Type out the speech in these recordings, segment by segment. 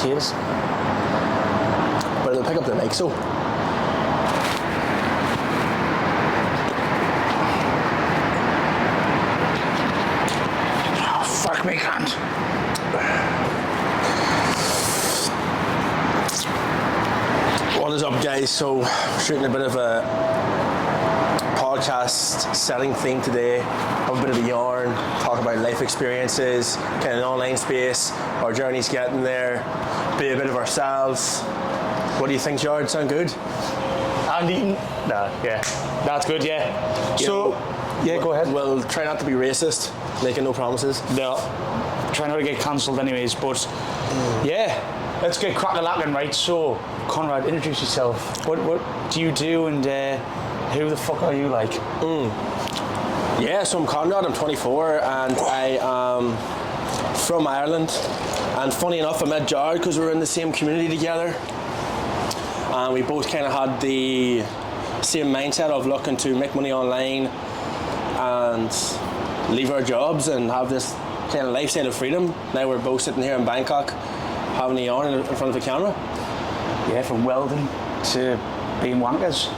case. But it'll pick up the mic, so. Oh, fuck me, cunt. What is up, guys? So, we're shooting a bit of a podcast setting theme today. Have a bit of a yarn, talk about life experiences, kind of an online space, our journeys getting there, be a bit of ourselves. What do you think, Jared? Sound good? And eating? Nah, yeah. That's good, yeah. So, yeah, go ahead. We'll try not to be racist, making no promises. No. Try not to get cancelled anyways, but yeah, let's get crack-a-lacking, right? So, Conrad, introduce yourself. What do you do, and who the fuck are you like? Yeah, so I'm Conrad, I'm 24, and I am from Ireland. And funny enough, I met Jared because we were in the same community together. And we both kind of had the same mindset of looking to make money online and leave our jobs and have this kind of lifestyle of freedom. Now we're both sitting here in Bangkok having a yarn in front of the camera. Yeah, from welding to being wankers.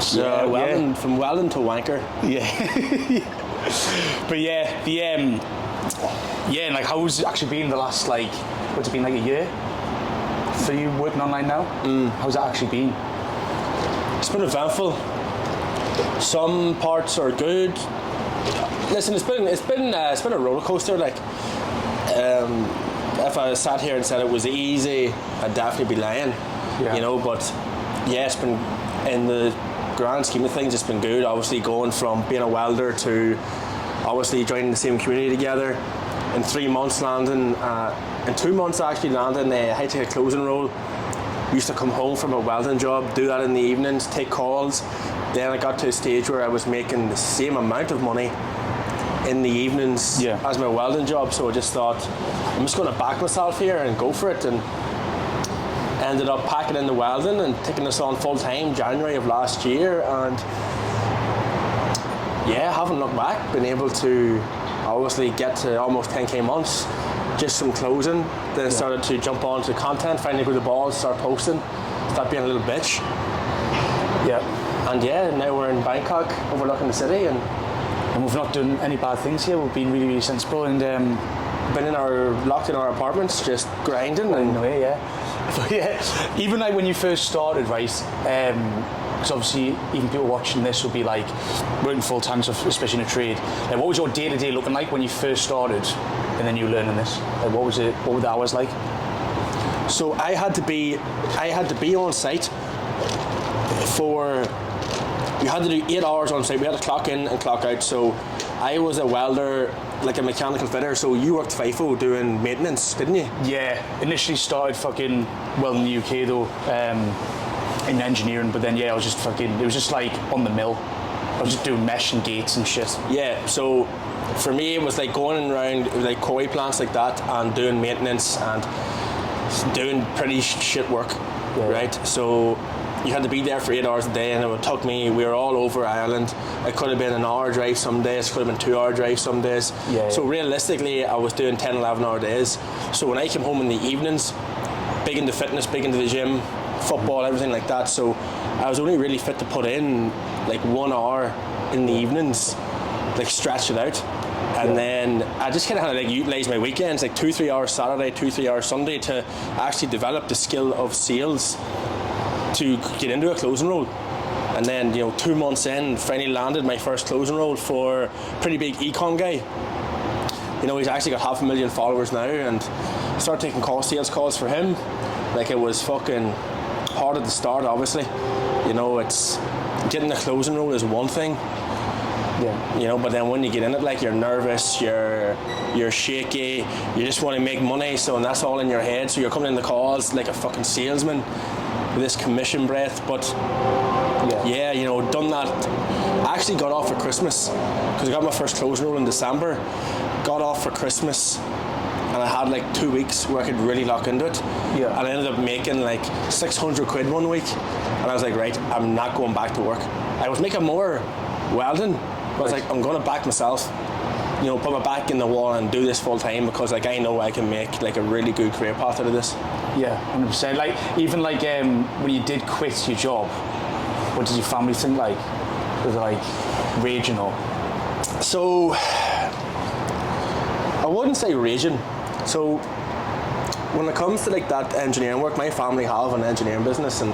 So, yeah, welding, from welding to wanker. Yeah. But yeah, yeah, like how's it actually been the last, like, what's it been, like a year for you working online now? How's that actually been? It's been eventful. Some parts are good. Listen, it's been a roller coaster. Like, if I sat here and said it was easy, I'd definitely be lying. Yeah. You know, but yeah, it's been, in the grand scheme of things, it's been good. Obviously, going from being a welder to obviously joining the same community together. In 3 months landing, in 2 months actually landing a high-tech closing role. Used to come home from a welding job, do that in the evenings, take calls. Then I got to a stage where I was making the same amount of money in the evenings as my welding job. So I just thought, I'm just going to back myself here and go for it. And ended up packing in the welding and taking this on full time January of last year. And yeah, haven't looked back. Been able to obviously get to almost 10k months just from closing. Then started to jump onto content, finally grew the balls, start posting, start being a little bitch. Yeah. And yeah, now we're in Bangkok overlooking the city, and we've not done any bad things here. We've been really, really sensible, and been locked in our apartments, just grinding. In a way, yeah. But yeah, even like when you first started, right? Because obviously, even people watching this will be like working full time, especially in a trade. Like, what was your day to day looking like when you first started, and then you were learning this? Like, what was it? What were the hours like? So I had to be on site for. You had to do 8 hours on site. We had to clock in and clock out. So I was a welder, like a mechanical fitter. So you worked FIFO doing maintenance, didn't you? Yeah, initially started fucking well in the UK though, in engineering. But then yeah, I was just fucking. It was just like on the mill. I was just doing mesh and gates and shit. Yeah. So for me, it was like going around like quarry plants like that and doing maintenance and doing pretty shit work, right? So you had to be there for 8 hours a day, and it took me, we were all over Ireland. It could have been an hour drive some days, could have been 2 hour drive some days. So realistically, I was doing 10, 11 hour days. So when I came home in the evenings, big into fitness, big into the gym, football, everything like that. So I was only really fit to put in like 1 hour in the evenings, like stretch it out. And then I just kind of had to like utilize my weekends, like 2-3 hours Saturday, 2-3 hours Sunday, to actually develop the skill of sales to get into a closing role. And then, 2 months in, finally landed my first closing role for a pretty big econ guy. He's actually got 500,000 followers now, and started taking sales calls for him. Like, it was fucking hard at the start, obviously. It's getting a closing role is one thing. But then when you get in it, like, you're nervous, you're shaky, you just want to make money, and that's all in your head. So you're coming in the calls like a fucking salesman, this commission breath. But done that. I actually got off for Christmas because I got my first closing role in December. Got off for Christmas, and I had like 2 weeks where I could really lock into it. And I ended up making like 600 quid one week, and I was like, right, I'm not going back to work. I was making more welding, but I was like, I'm going to back myself. put my back in the wall and do this full time, because like I know I can make like a really good career path out of this. Yeah, 100%. Like even like when you did quit your job, what did your family think? Like, was it like raging or? So I wouldn't say raging. So when it comes to like that engineering work, my family have an engineering business, and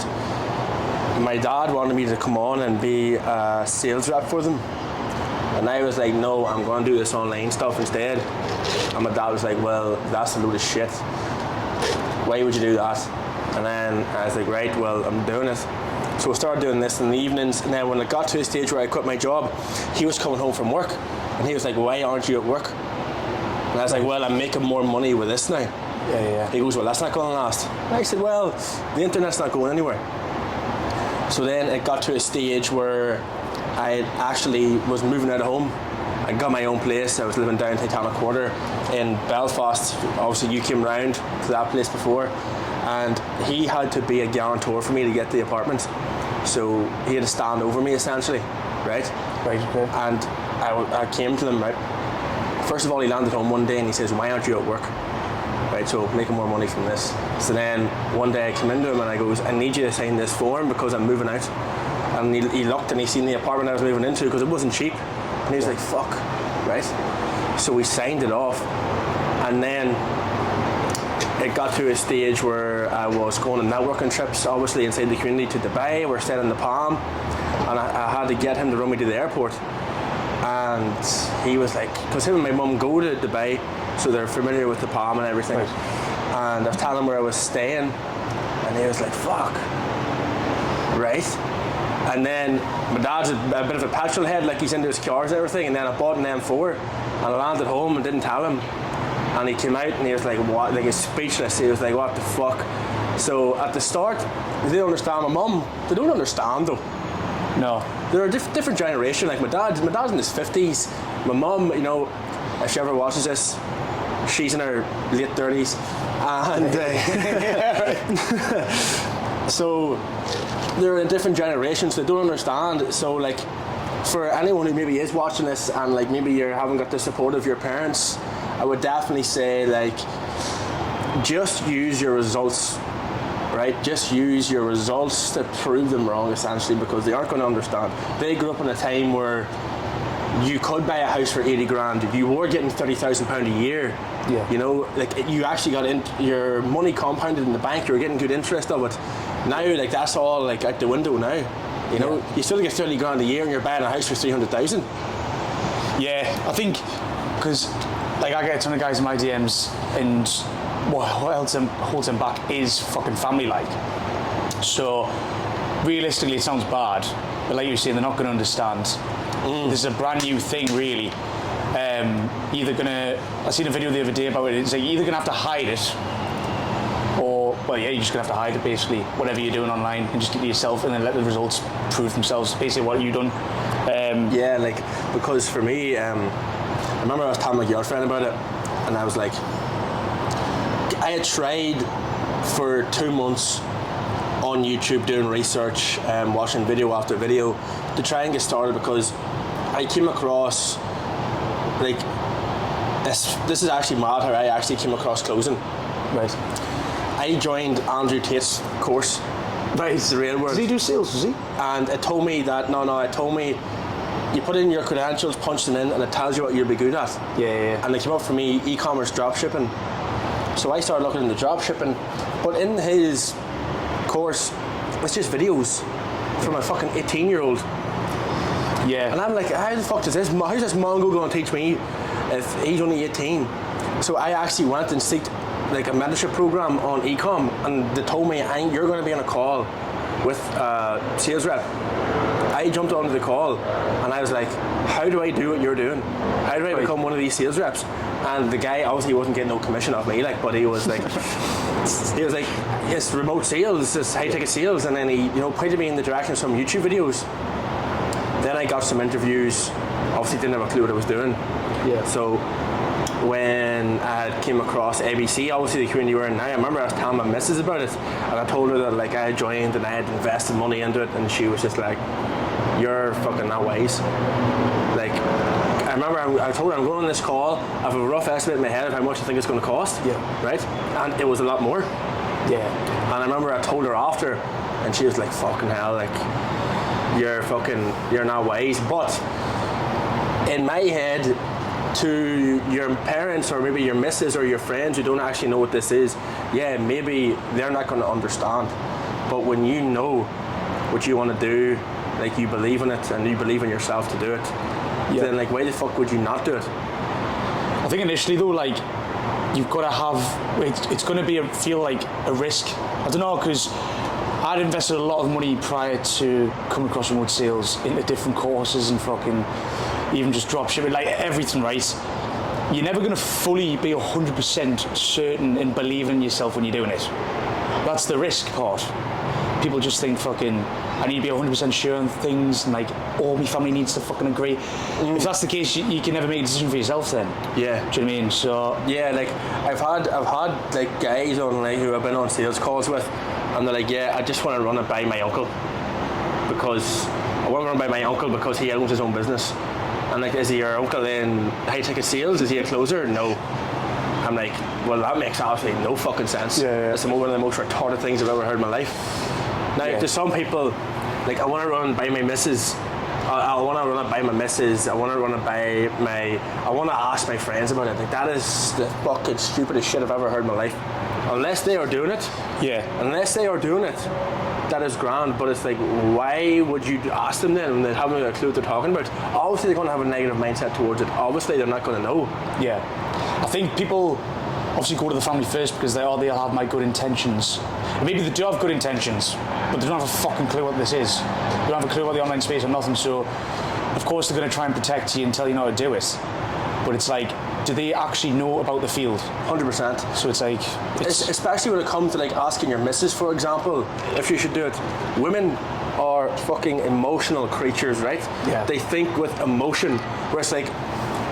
my dad wanted me to come on and be a sales rep for them. And I was like, no, I'm going to do this online stuff instead. And my dad was like, well, that's a load of shit. Why would you do that? And then I was like, right, well, I'm doing it. So I started doing this in the evenings. And then when it got to a stage where I quit my job, he was coming home from work. And he was like, why aren't you at work? And I was like, well, I'm making more money with this now. Yeah. He goes, well, that's not going to last. And I said, well, the internet's not going anywhere. So then it got to a stage where I actually was moving out of home. I got my own place. I was living down Titanic Quarter in Belfast. Obviously, you came round to that place before. And he had to be a guarantor for me to get the apartment. So he had to stand over me, essentially, right? Right, okay. And I came to them, right? First of all, he landed home one day and he says, why aren't you at work? Right, so making more money from this. So then one day I come into him and I goes, I need you to sign this form because I'm moving out. And he looked and he seen the apartment I was moving into because it wasn't cheap. And he was like, fuck, right? So we signed it off. And then it got to a stage where I was going on networking trips, obviously inside the community, to Dubai. We're staying in the Palm. And I had to get him to run me to the airport. And he was like, because him and my mum go to Dubai, so they're familiar with the Palm and everything. Right. And I was telling him where I was staying, and he was like, fuck, right? And then my dad's a bit of a petrol head, like he's into his cars and everything, and then I bought an M4, and I landed home and didn't tell him. And he came out and he was like, what? Like, he's speechless. He was like, what the fuck? So at the start, they didn't understand. My mum, they don't understand though. No. They're a different generation. Like my dad's in his 50s. My mum, if she ever watches this, she's in her late 30s. And so they're a different generation, so they don't understand. So like, for anyone who maybe is watching this and like maybe you haven't got the support of your parents, I would definitely say like, just use your results. Right, just use your results to prove them wrong, essentially, because they aren't going to understand. They grew up in a time where you could buy a house for 80 grand. You were getting £30,000 a year. Yeah. Like you actually got your money compounded in the bank. You were getting good interest of it. Now, like that's all like out the window now. You still get 30 grand a year, and you're buying a house for 300,000. Yeah, I think because like I get a ton of guys in my DMs, and what holds them back is fucking family like. So realistically it sounds bad, but like you were saying, they're not going to understand. This is a brand new thing really. I seen a video the other day about it. It's like you're either going to have to hide it, or you're just going to have to hide it basically, whatever you're doing online, and just keep it to yourself and then let the results prove themselves. Basically what you've done. Yeah, like, because for me, I remember I was telling my girlfriend about it, and I was like, I had tried for 2 months on YouTube doing research, watching video after video to try and get started, because I came across, like, this is actually mad how I actually came across closing. Right. I joined Andrew Tate's course. Right. It's the real word. Does he do sales, does he? And it told me that, it told me you put in your credentials, punch them in, and it tells you what you'll be good at. Yeah. And it came up for me, e-commerce dropshipping. So I started looking into dropshipping, but in his course, it's just videos from a fucking 18-year-old. Yeah. And I'm like, how's this Mongo going to teach me if he's only 18? So I actually went and sought like a mentorship program on e-com, and they told me, you're going to be on a call with a sales rep. I jumped onto the call and I was like, how do I do what you're doing? How do I become one of these sales reps? And the guy obviously wasn't getting no commission off me, but he was like, yes, remote sales, it's high ticket sales. And then he, pointed me in the direction of some YouTube videos. Then I got some interviews. Obviously didn't have a clue what I was doing. Yeah. So when I came across ABC, obviously the community we're in now, I remember I was telling my missus about it, and I told her that like I had joined and I had invested money into it, and she was just like, you're fucking not wise. Like, I remember I told her I'm going on this call. I have a rough estimate in my head of how much I think it's going to cost. Yeah. Right? And it was a lot more. Yeah. And I remember I told her after, and she was like, fucking hell, like, you're not wise. But in my head, to your parents or maybe your missus or your friends who don't actually know what this is, yeah, maybe they're not going to understand. But when you know what you want to do, like you believe in it and you believe in yourself to do it, then like why the fuck would you not do it? I think initially though, like you've got to have, it's going to feel like a risk. I don't know, because I'd invested a lot of money prior to coming across remote sales into different courses and fucking even just drop shipping, like everything, right? You're never going to fully be 100% certain and believe in yourself when you're doing it. That's the risk part. People just think fucking, I need to be 100% sure on things, and like all my family needs to fucking agree. If that's the case, you can never make a decision for yourself then. Yeah. Do you know what I mean? So yeah, like I've had like guys on like who I've been on sales calls with, and they're like, yeah, I just want to run it by my uncle because he owns his own business. And like, is he your uncle in high ticket sales? Is he a closer? No. I'm like, well, that makes absolutely no fucking sense. Yeah. It's one of the most retarded things I've ever heard in my life. Now, to some people, like, I want to run by my missus. I want to run it by my missus. I want to run it by I want to ask my friends about it. Like, that is the fucking stupidest shit I've ever heard in my life. Unless they are doing it. Yeah. Unless they are doing it, that is grand. But it's like, why would you ask them then when they haven't a clue what they're talking about? Obviously, they're going to have a negative mindset towards it. Obviously, they're not going to know. Yeah. I think people obviously go to the family first because they'll have my good intentions. And maybe they do have good intentions, but they don't have a fucking clue what this is. They don't have a clue about the online space or nothing, so of course they're going to try and protect you and tell you how to do it. But it's like, do they actually know about the field? 100%. So it's like... Especially when it comes to like asking your missus, for example, if you should do it. Women are fucking emotional creatures, right? Yeah. They think with emotion, where it's like,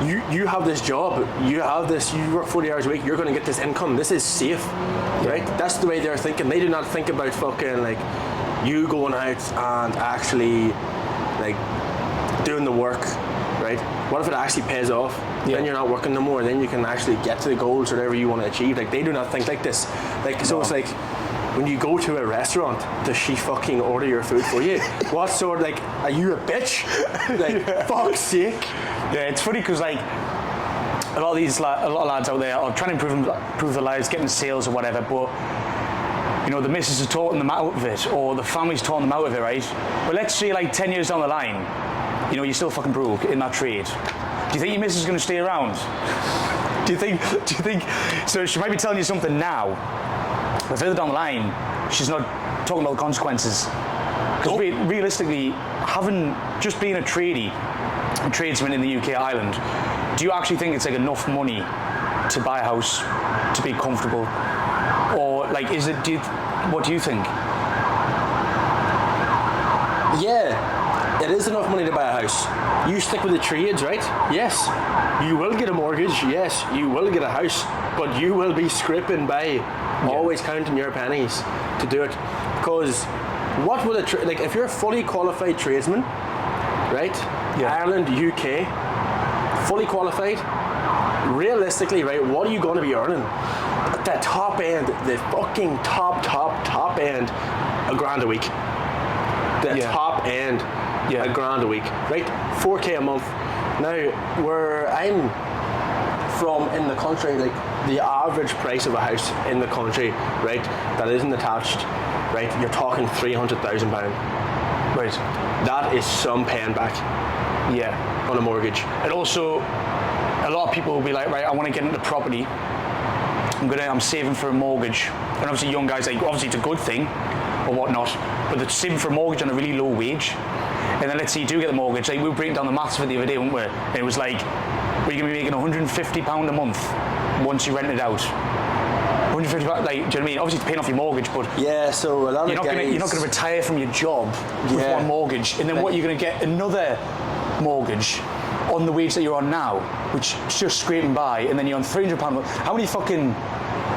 you have this job, you work 40 hours a week, you're going to get this income, this is safe, right? That's the way they're thinking. They do not think about fucking like you going out and actually like doing the work, right? What if it actually pays off? Yeah. Then you're not working no more, then you can actually get to the goals or whatever you want to achieve. Like, they do not think like this. Like, so it's like, when you go to a restaurant, does she fucking order your food for you? What sort of, like, are you a bitch? Like, fuck's sake. Yeah, it's funny because like a lot of lads out there are trying to improve their lives, getting sales or whatever, but you know, the missus is talking them out of it, or the family's talking them out of it, right? But let's say like 10 years down the line, you know, you're still fucking broke in that trade. Do you think your missus is going to stay around? Do you think? So she might be telling you something now, but further down the line, she's not talking about the consequences. Because realistically, having just been a tradesman in the UK Ireland, do you actually think it's like enough money to buy a house, to be comfortable, or like is it? What do you think? Yeah, it is enough money to buy a house. You stick with the trades, right? Yes. You will get a mortgage. Yes, you will get a house, but you will be scraping by, always counting your pennies to do it. Because what will like if you're a fully qualified tradesman, right? Yeah. Ireland, UK, fully qualified. Realistically, right? What are you going to be earning? At the top end, the fucking top end, $1,000 a week. The top end, $1,000 a week, right? 4K a month. Now, where I'm from in the country, like the average price of a house in the country, right, that isn't attached, right, you're talking £300,000. Right. That is some paying back. Yeah. On a mortgage. And also, a lot of people will be like, right, I want to get into property. I'm saving for a mortgage. And obviously young guys, like, obviously it's a good thing or whatnot, but they're saving for a mortgage on a really low wage. And then let's say you do get the mortgage, like we were breaking down the maths of it the other day, weren't we? And it was like, well, you're going to be making £150 a month once you rent it out. £150, like, do you know what I mean? Obviously it's paying off your mortgage, but yeah, so a lot you're not going to retire from your job with one mortgage, and then what, you're going to get another mortgage on the wage that you're on now, which is just scraping by, and then you're on £300 a month. How many fucking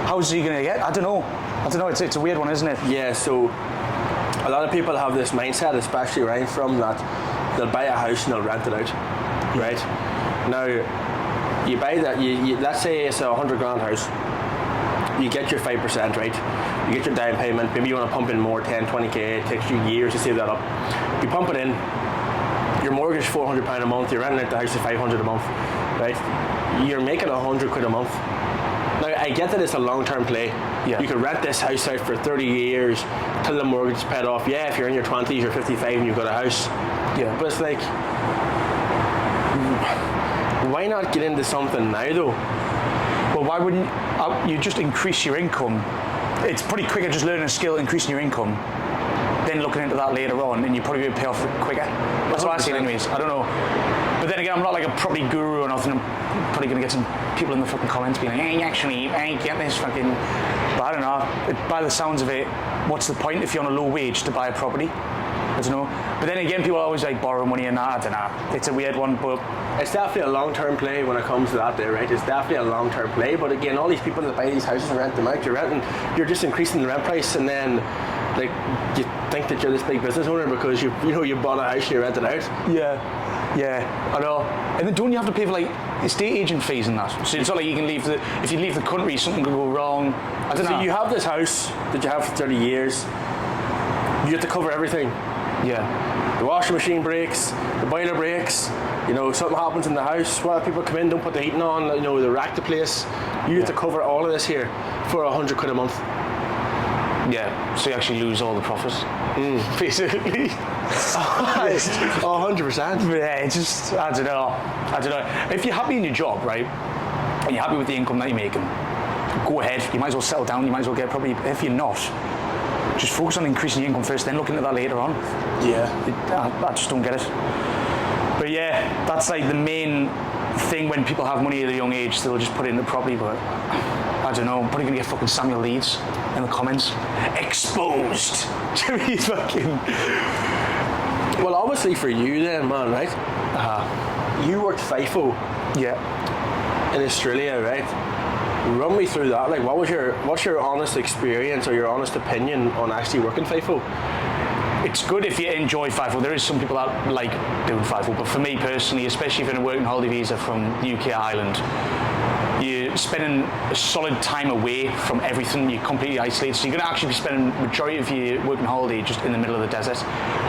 houses are you going to get? I don't know. It's a weird one, isn't it? Yeah. So a lot of people have this mindset, especially where I'm from, that they'll buy a house and they'll rent it out, right? Now, you buy that. You let's say it's a $100,000 house. You get your 5%, right? You get your down payment. Maybe you want to pump in more, 10, 20k. It takes you years to save that up. You pump it in. Your mortgage is £400 a month. You're renting out the house at $500 a month, right? You're making £100 a month. Now, I get that it's a long-term play. Yeah. You could rent this house out for 30 years till the mortgage is paid off. Yeah, if you're in your 20s, you're 55 and you've got a house. Yeah. But it's like, why not get into something now, though? Well, why wouldn't you just increase your income? It's pretty quicker just learning a skill, increasing your income, then looking into that later on, and you probably would pay off quicker. That's what I see anyways. I don't know. But then again, I'm not like a property guru or nothing. I'm probably going to get some people in the fucking comments being like, hey, actually, I get this fucking... But I don't know. By the sounds of it, what's the point if you're on a low wage to buy a property? I don't know. But then again, people always like borrow money and that. I don't know. It's a weird one, but... It's definitely a long-term play when it comes to that there, right? It's definitely a long-term play. But again, all these people that buy these houses and rent them out, you're just increasing the rent price, and then like you think that you're this big business owner because you bought a house, you rent it out. Yeah, I know. And then don't you have to pay for like estate agent fees and that? So it's not like you can leave if you leave the country, something could go wrong. I don't know. So you have this house that you have for 30 years. You have to cover everything. Yeah. The washing machine breaks, the boiler breaks, something happens in the house, people come in, don't put the heating on, they rack the place. You have to cover all of this here for £100 a month. Yeah, so you actually lose all the profits, basically. 100%. Yeah, it's just, I don't know. If you're happy in your job, right, and you're happy with the income that you're making, go ahead. You might as well settle down, you might as well get property. If you're not, just focus on increasing your income first, then look into that later on. Yeah. I just don't get it. But yeah, that's like the main thing when people have money at a young age, they'll just put it into property, but I don't know, I'm probably going to get fucking Samuel Leeds in the comments. Exposed to be fucking... Well, obviously for you then, man, right? You worked FIFO. Yeah. In Australia, right? Run me through that. Like, what's your honest experience or your honest opinion on actually working FIFO? It's good if you enjoy FIFO. There is some people that like doing FIFO, but for me personally, especially if you're in a working holiday visa from the UK Ireland, you're spending a solid time away from everything. You're completely isolated, so you're going to actually be spending the majority of your working holiday just in the middle of the desert,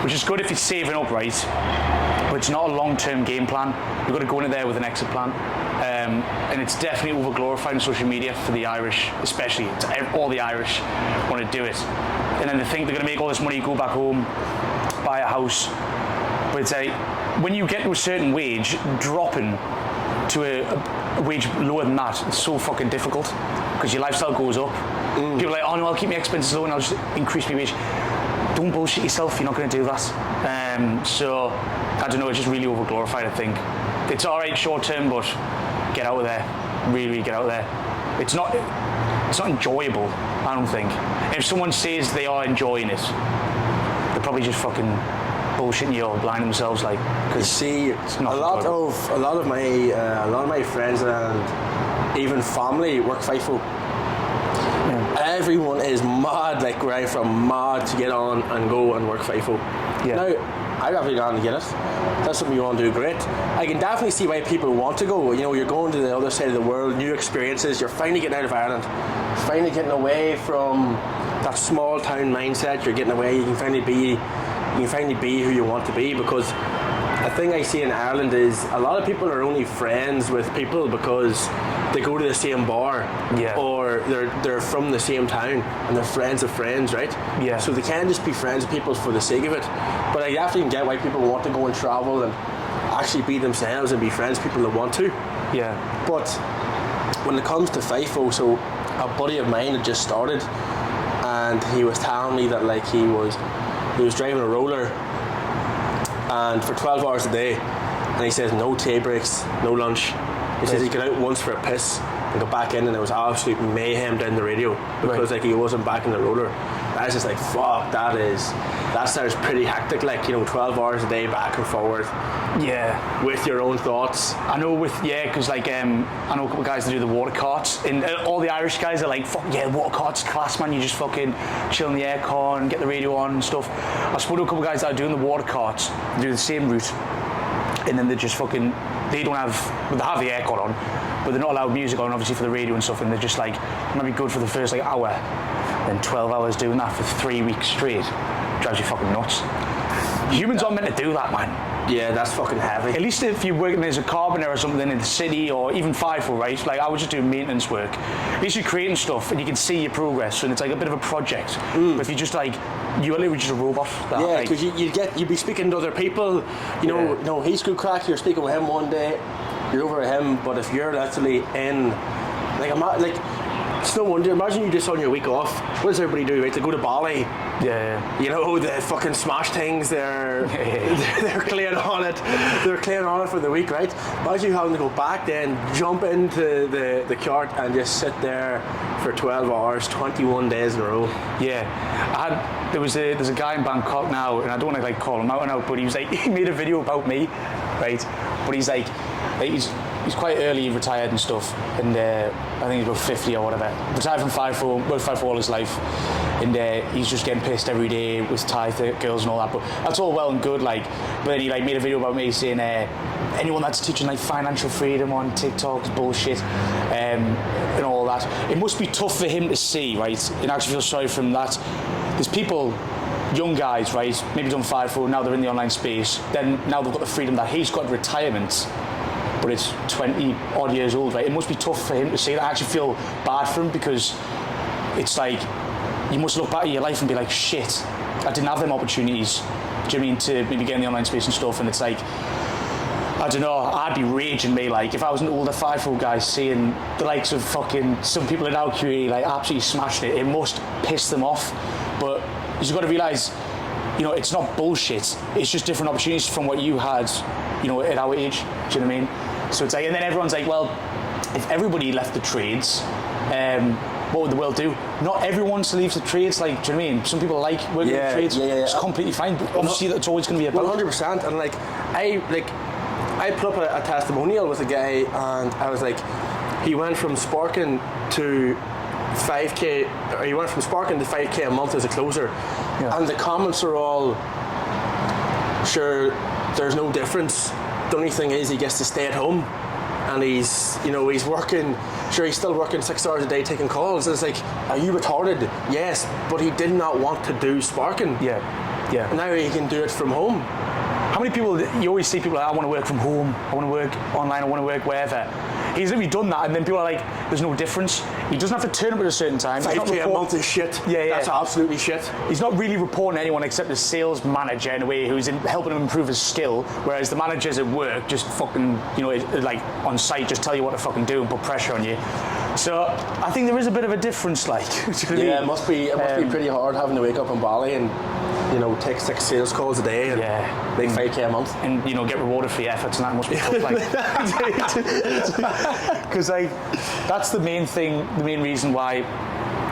which is good if you're saving up, right? But it's not a long-term game plan. You've got to go into there with an exit plan. And it's definitely over-glorified on social media for the Irish, especially. All the Irish want to do it. And then they think they're going to make all this money, go back home, buy a house. But it's like, when you get to a certain wage, dropping to a wage lower than that, it's so fucking difficult because your lifestyle goes up. People are like, oh no, I'll keep my expenses low and I'll just increase my wage. Don't bullshit yourself, you're not going to do that. So, I don't know, it's just really over-glorified, I think. It's alright short term, but get out of there. Really get out of there. It's not enjoyable, I don't think. And if someone says they are enjoying it, they're probably just fucking bullshitting you or blinding themselves, like. Cause see, a lot of my friends and even family work FIFO. Yeah. Everyone is mad, like where I'm from, mad to get on and go and work FIFO. Yeah. Now, I definitely don't get it. That's something you want to do, great. I can definitely see why people want to go. You're going to the other side of the world, new experiences. You're finally getting out of Ireland. Finally getting away from that small town mindset. You're getting away. You can finally be who you want to be, because the thing I see in Ireland is a lot of people are only friends with people because they go to the same bar, or they're from the same town and they're friends of friends, right? Yeah. So they can't just be friends with people for the sake of it. But I definitely get why people want to go and travel and actually be themselves and be friends with people that want to. Yeah. But when it comes to FIFO, so a buddy of mine had just started, and he was telling me that like he was driving a roller, and for 12 hours a day, and he says no tea breaks, no lunch. He says he got out once for a piss and got back in, and it was absolute mayhem down the radio because like he wasn't back in the roller. I was just like, fuck, that sounds pretty hectic, like 12 hours a day back and forward. Yeah. With your own thoughts. I know because like I know a couple of guys that do the water carts, and all the Irish guys are like, fuck yeah, water carts class, man. You just fucking chill in the aircon, get the radio on and stuff. I spoke to a couple of guys that are doing the water carts, do the same route, and then they just fucking they don't have, well, they have the aircon on, but they're not allowed music on, obviously, for the radio and stuff, and they're just like, it might be good for the first like hour, then 12 hours doing that for 3 weeks straight. Drives you fucking nuts. Humans aren't meant to do that, man. Yeah, that's fucking heavy. At least if you're working as a carpenter or something in the city, or even FIFO, right? Like, I was just doing maintenance work. At least you're creating stuff and you can see your progress, and it's like a bit of a project. But if you just like, you're literally just a robot. Yeah, because you'd be speaking to other people. You know, he's good crack. You're speaking with him one day, you're over at him. But if you're actually in, like, it's no wonder. Imagine you just on your week off. What does everybody do? Right, they go to Bali. Yeah. You know, they fucking smash things. They're clearing on it. They're clearing on it for the week, right? Imagine you having to go back then, jump into the cart and just sit there for 12 hours, 21 days in a row. Yeah. There's a guy in Bangkok now, and I don't want to like call him out and out, but he was like, he made a video about me, right? But he's like he's quite early retired and stuff, and I think he's about 50 or whatever. Retired from FIFO, worked FIFO all his life, and he's just getting pissed every day with Thai girls and all that. But that's all well and good, like. But then he like made a video about me saying anyone that's teaching like financial freedom on TikTok is bullshit, and all that. It must be tough for him to see, right? And I actually feel sorry for him that there's people, young guys, right, maybe done FIFO, now they're in the online space, then now they've got the freedom that he's got retirement, but it's 20 odd years old, right? It must be tough for him to see that. I actually feel bad for him, because it's like, you must look back at your life and be like, shit, I didn't have them opportunities, do you know what I mean, to maybe get in the online space and stuff. And it's like, I don't know, I'd be raging, me, like, if I was an older FIFO guy seeing the likes of fucking some people in our community like absolutely smashing it, it must piss them off. But you've got to realise, you know, it's not bullshit, it's just different opportunities from what you had, you know, at our age, do you know what I mean? So it's like, and then everyone's like, well, if everybody left the trades, what would the world do? Not everyone leaves the trades, like, do you know what I mean? Some people like working in the trades, it's completely fine, but obviously that's always going to be about. 100%, and like, I put up a testimonial with a guy, and I was like, he went from sparking to 5k, or he went from sparking to 5k a month as a closer, and the comments are all, sure, there's no difference. The only thing is he gets to stay at home, and he's working. Sure, he's still working 6 hours a day taking calls. And it's like, are you retarded? Yes, but he did not want to do sparking. Yeah. Now he can do it from home. How many people, you always see people like, I want to work from home, I want to work online, I want to work wherever. He's literally done that, and then people are like, there's no difference. He doesn't have to turn up at a certain time. 5k a month is shit. Yeah. That's absolutely shit. He's not really reporting to anyone except the sales manager in a way, who's helping him improve his skill, whereas the managers at work just fucking, you know, like on site, just tell you what to fucking do and put pressure on you. So I think there is a bit of a difference, like. Yeah, it must be pretty hard having to wake up in Bali and, you know, take 6 sales calls a day and make 5k a month, and you know, get rewarded for your efforts, and that must be tough, like. Because like, that's the main reason why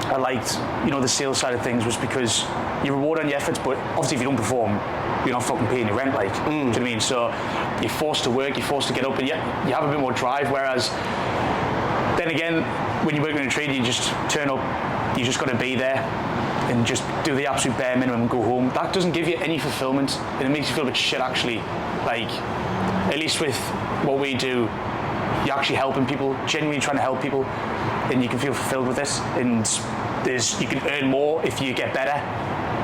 I liked, you know, the sales side of things, was because you're rewarded on your efforts, but obviously if you don't perform, you're not fucking paying your rent, like. Do you know what I mean? So you're forced to work, you're forced to get up, and you have a bit more drive. Whereas then again, when you're working in a trade, you just turn up, you just got to be there and just do the absolute bare minimum and go home. That doesn't give you any fulfillment, and it makes you feel a bit shit, actually. Like, at least with what we do, you're actually helping people, genuinely trying to help people, and you can feel fulfilled with this. And you can earn more if you get better,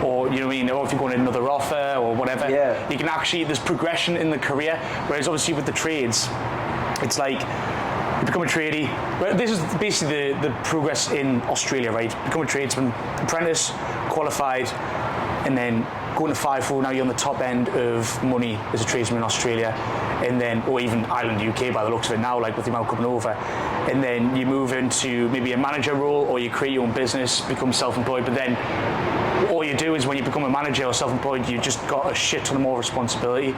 or, you know what I mean, or if you go on another offer or whatever. Yeah. You can actually, there's progression in the career. Whereas obviously with the trades, it's like, you become a tradie. Well, this is basically the progress in Australia, right? Become a tradesman, apprentice, qualified, and then going to FIFO. Now you're on the top end of money as a tradesman in Australia, and then, or even Ireland, UK, by the looks of it now, like with the amount coming over. And then you move into maybe a manager role, or you create your own business, become self-employed. But then all you do is, when you become a manager or self-employed, you just got a shit ton more responsibility,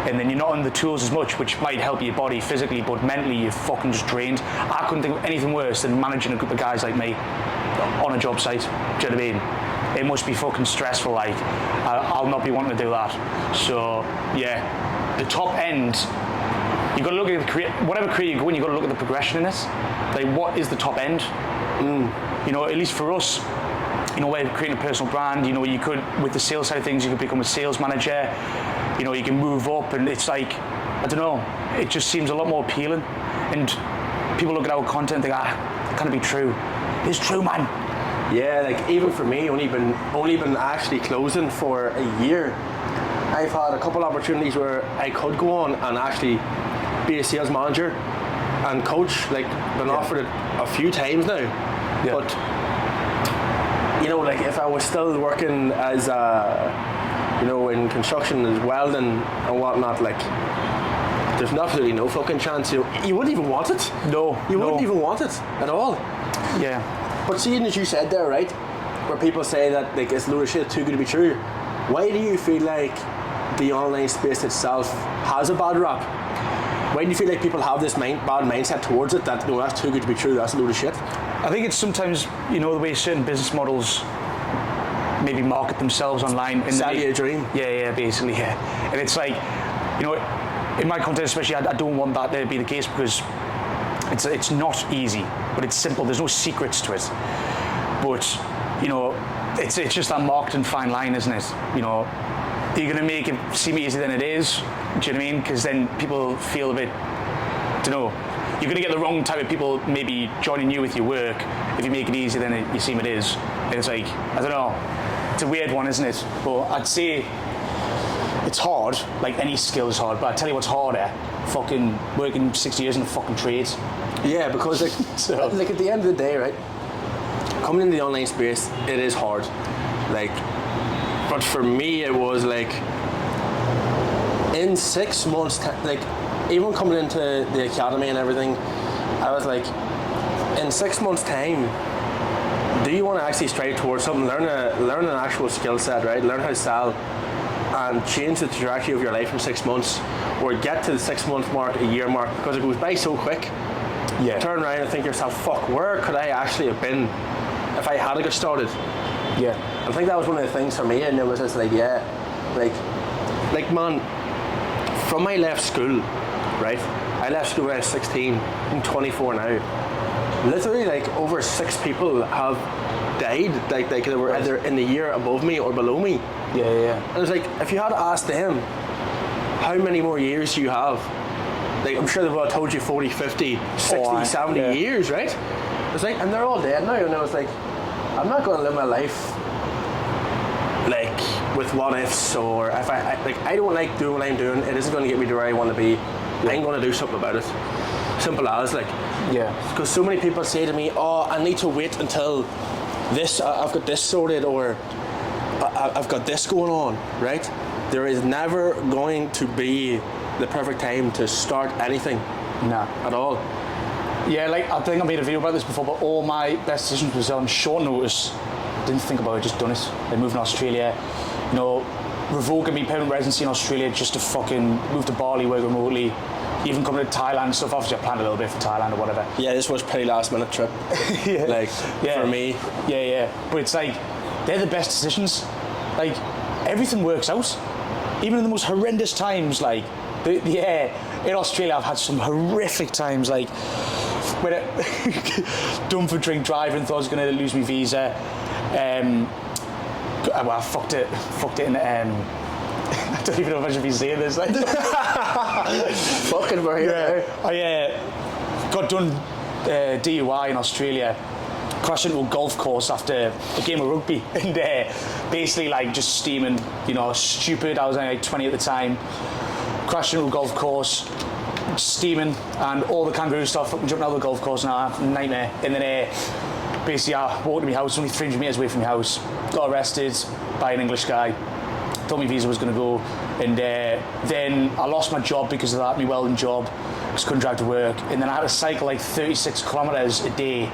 and then you're not on the tools as much, which might help your body physically, but mentally you're fucking just drained. I couldn't think of anything worse than managing a group of guys like me on a job site. Do you know what I mean? It must be fucking stressful. Like, I'll not be wanting to do that. So yeah, the top end, you got to look at the career. Whatever career you go in, you got to look at the progression in it. Like, what is the top end? You know, at least for us, you know, we're creating a personal brand. You know, you could, with the sales side of things, you could become a sales manager. You know, you can move up, and it's like, I don't know. it just seems a lot more appealing. And people look at our content and think, it can't be true. It's true, man. Yeah, like even for me, only been actually closing for a year. I've had a couple opportunities where I could go on and actually be a sales manager and coach. Like been offered it a few times now, but you know, like if I was still working as in construction as welding and whatnot, like there's absolutely no fucking chance. You wouldn't even want it. No, you wouldn't even want it at all. Yeah. But seeing as you said there, right, where people say that like it's a load of shit, too good to be true. Why do you feel like the online space itself has a bad rap? Why do you feel like people have this bad mindset towards it that no, that's too good to be true, that's a load of shit? I think it's sometimes, the way certain business models maybe market themselves online. And sell you a dream. Yeah, basically, yeah. And it's like, in my content especially, I don't want that to be the case because it's not easy, but it's simple. There's no secrets to it. But, it's just that marketing fine line, isn't it? You're going to make it seem easier than it is. Do you know what I mean? Because then people feel a bit, you're going to get the wrong type of people maybe joining you with your work if you make it easier than you seem it is. And it's like, I don't know, it's a weird one, isn't it? But I'd say it's hard, like any skill is hard, but I tell you what's harder, fucking working 60 years in the fucking trade. Yeah, because like at the end of the day, right, coming into the online space, it is hard. Like, but for me it was like in 6 months, like even coming into the academy and everything, I was like, in 6 months time, do you want to actually strive towards something, learn an actual skill set, right, learn how to sell and change the trajectory of your life in 6 months, or get to the 6 month mark, a year mark, because it goes by so quick. Yeah. Turn around and think to yourself, fuck, where could I actually have been if I had got started? Yeah. I think that was one of the things for me, and it was just like, like man, from I left school, right? I left school when I was 16, I'm 24 now. Literally, like, over 6 people have died, like they were either in the year above me or below me. Yeah. And it was like, if you had asked them, how many more years do you have? Like, I'm sure they would have told you 40, 50, 60, 70 years, right? It's like, and they're all dead now, and I was like, I'm not going to live my life like with what ifs, or if I don't like doing what I'm doing, it isn't going to get me to where I want to be. I'm going to do something about it. Simple as, like. Yeah. Because so many people say to me, oh, I need to wait until this, I've got this sorted, or I've got this going on, right? There is never going to be the perfect time to start anything. Nah. At all. Yeah, like, I think I made a video about this before, but all my best decisions was on short notice. Didn't think about it, just done it. Like moving to Australia, revoking my permanent residency in Australia just to fucking move to Bali, work remotely. Even coming to Thailand and stuff. Obviously I planned a little bit for Thailand or whatever. Yeah, this was a pretty last minute trip. For me. Yeah. But it's like, they're the best decisions. Like, everything works out. Even in the most horrendous times, like, in Australia I've had some horrific times, like, when done for drink driving, thought I was going to lose my visa. Well, I fucked it in, I don't even know if I should be saying this. Like. Fucking for here. I got done DUI in Australia, crashed into a golf course after a game of rugby, and basically like just steaming, stupid. I was only like 20 at the time. Crashed into a golf course, steaming, and all the kangaroo stuff, fucking jumping out of the golf course, nightmare. And then basically I walked to my house, only 300 metres away from my house, got arrested by an English guy, thought my visa was going to go, and then I lost my job because of that, my welding job, because I couldn't drive to work, and then I had to cycle like 36 kilometres a day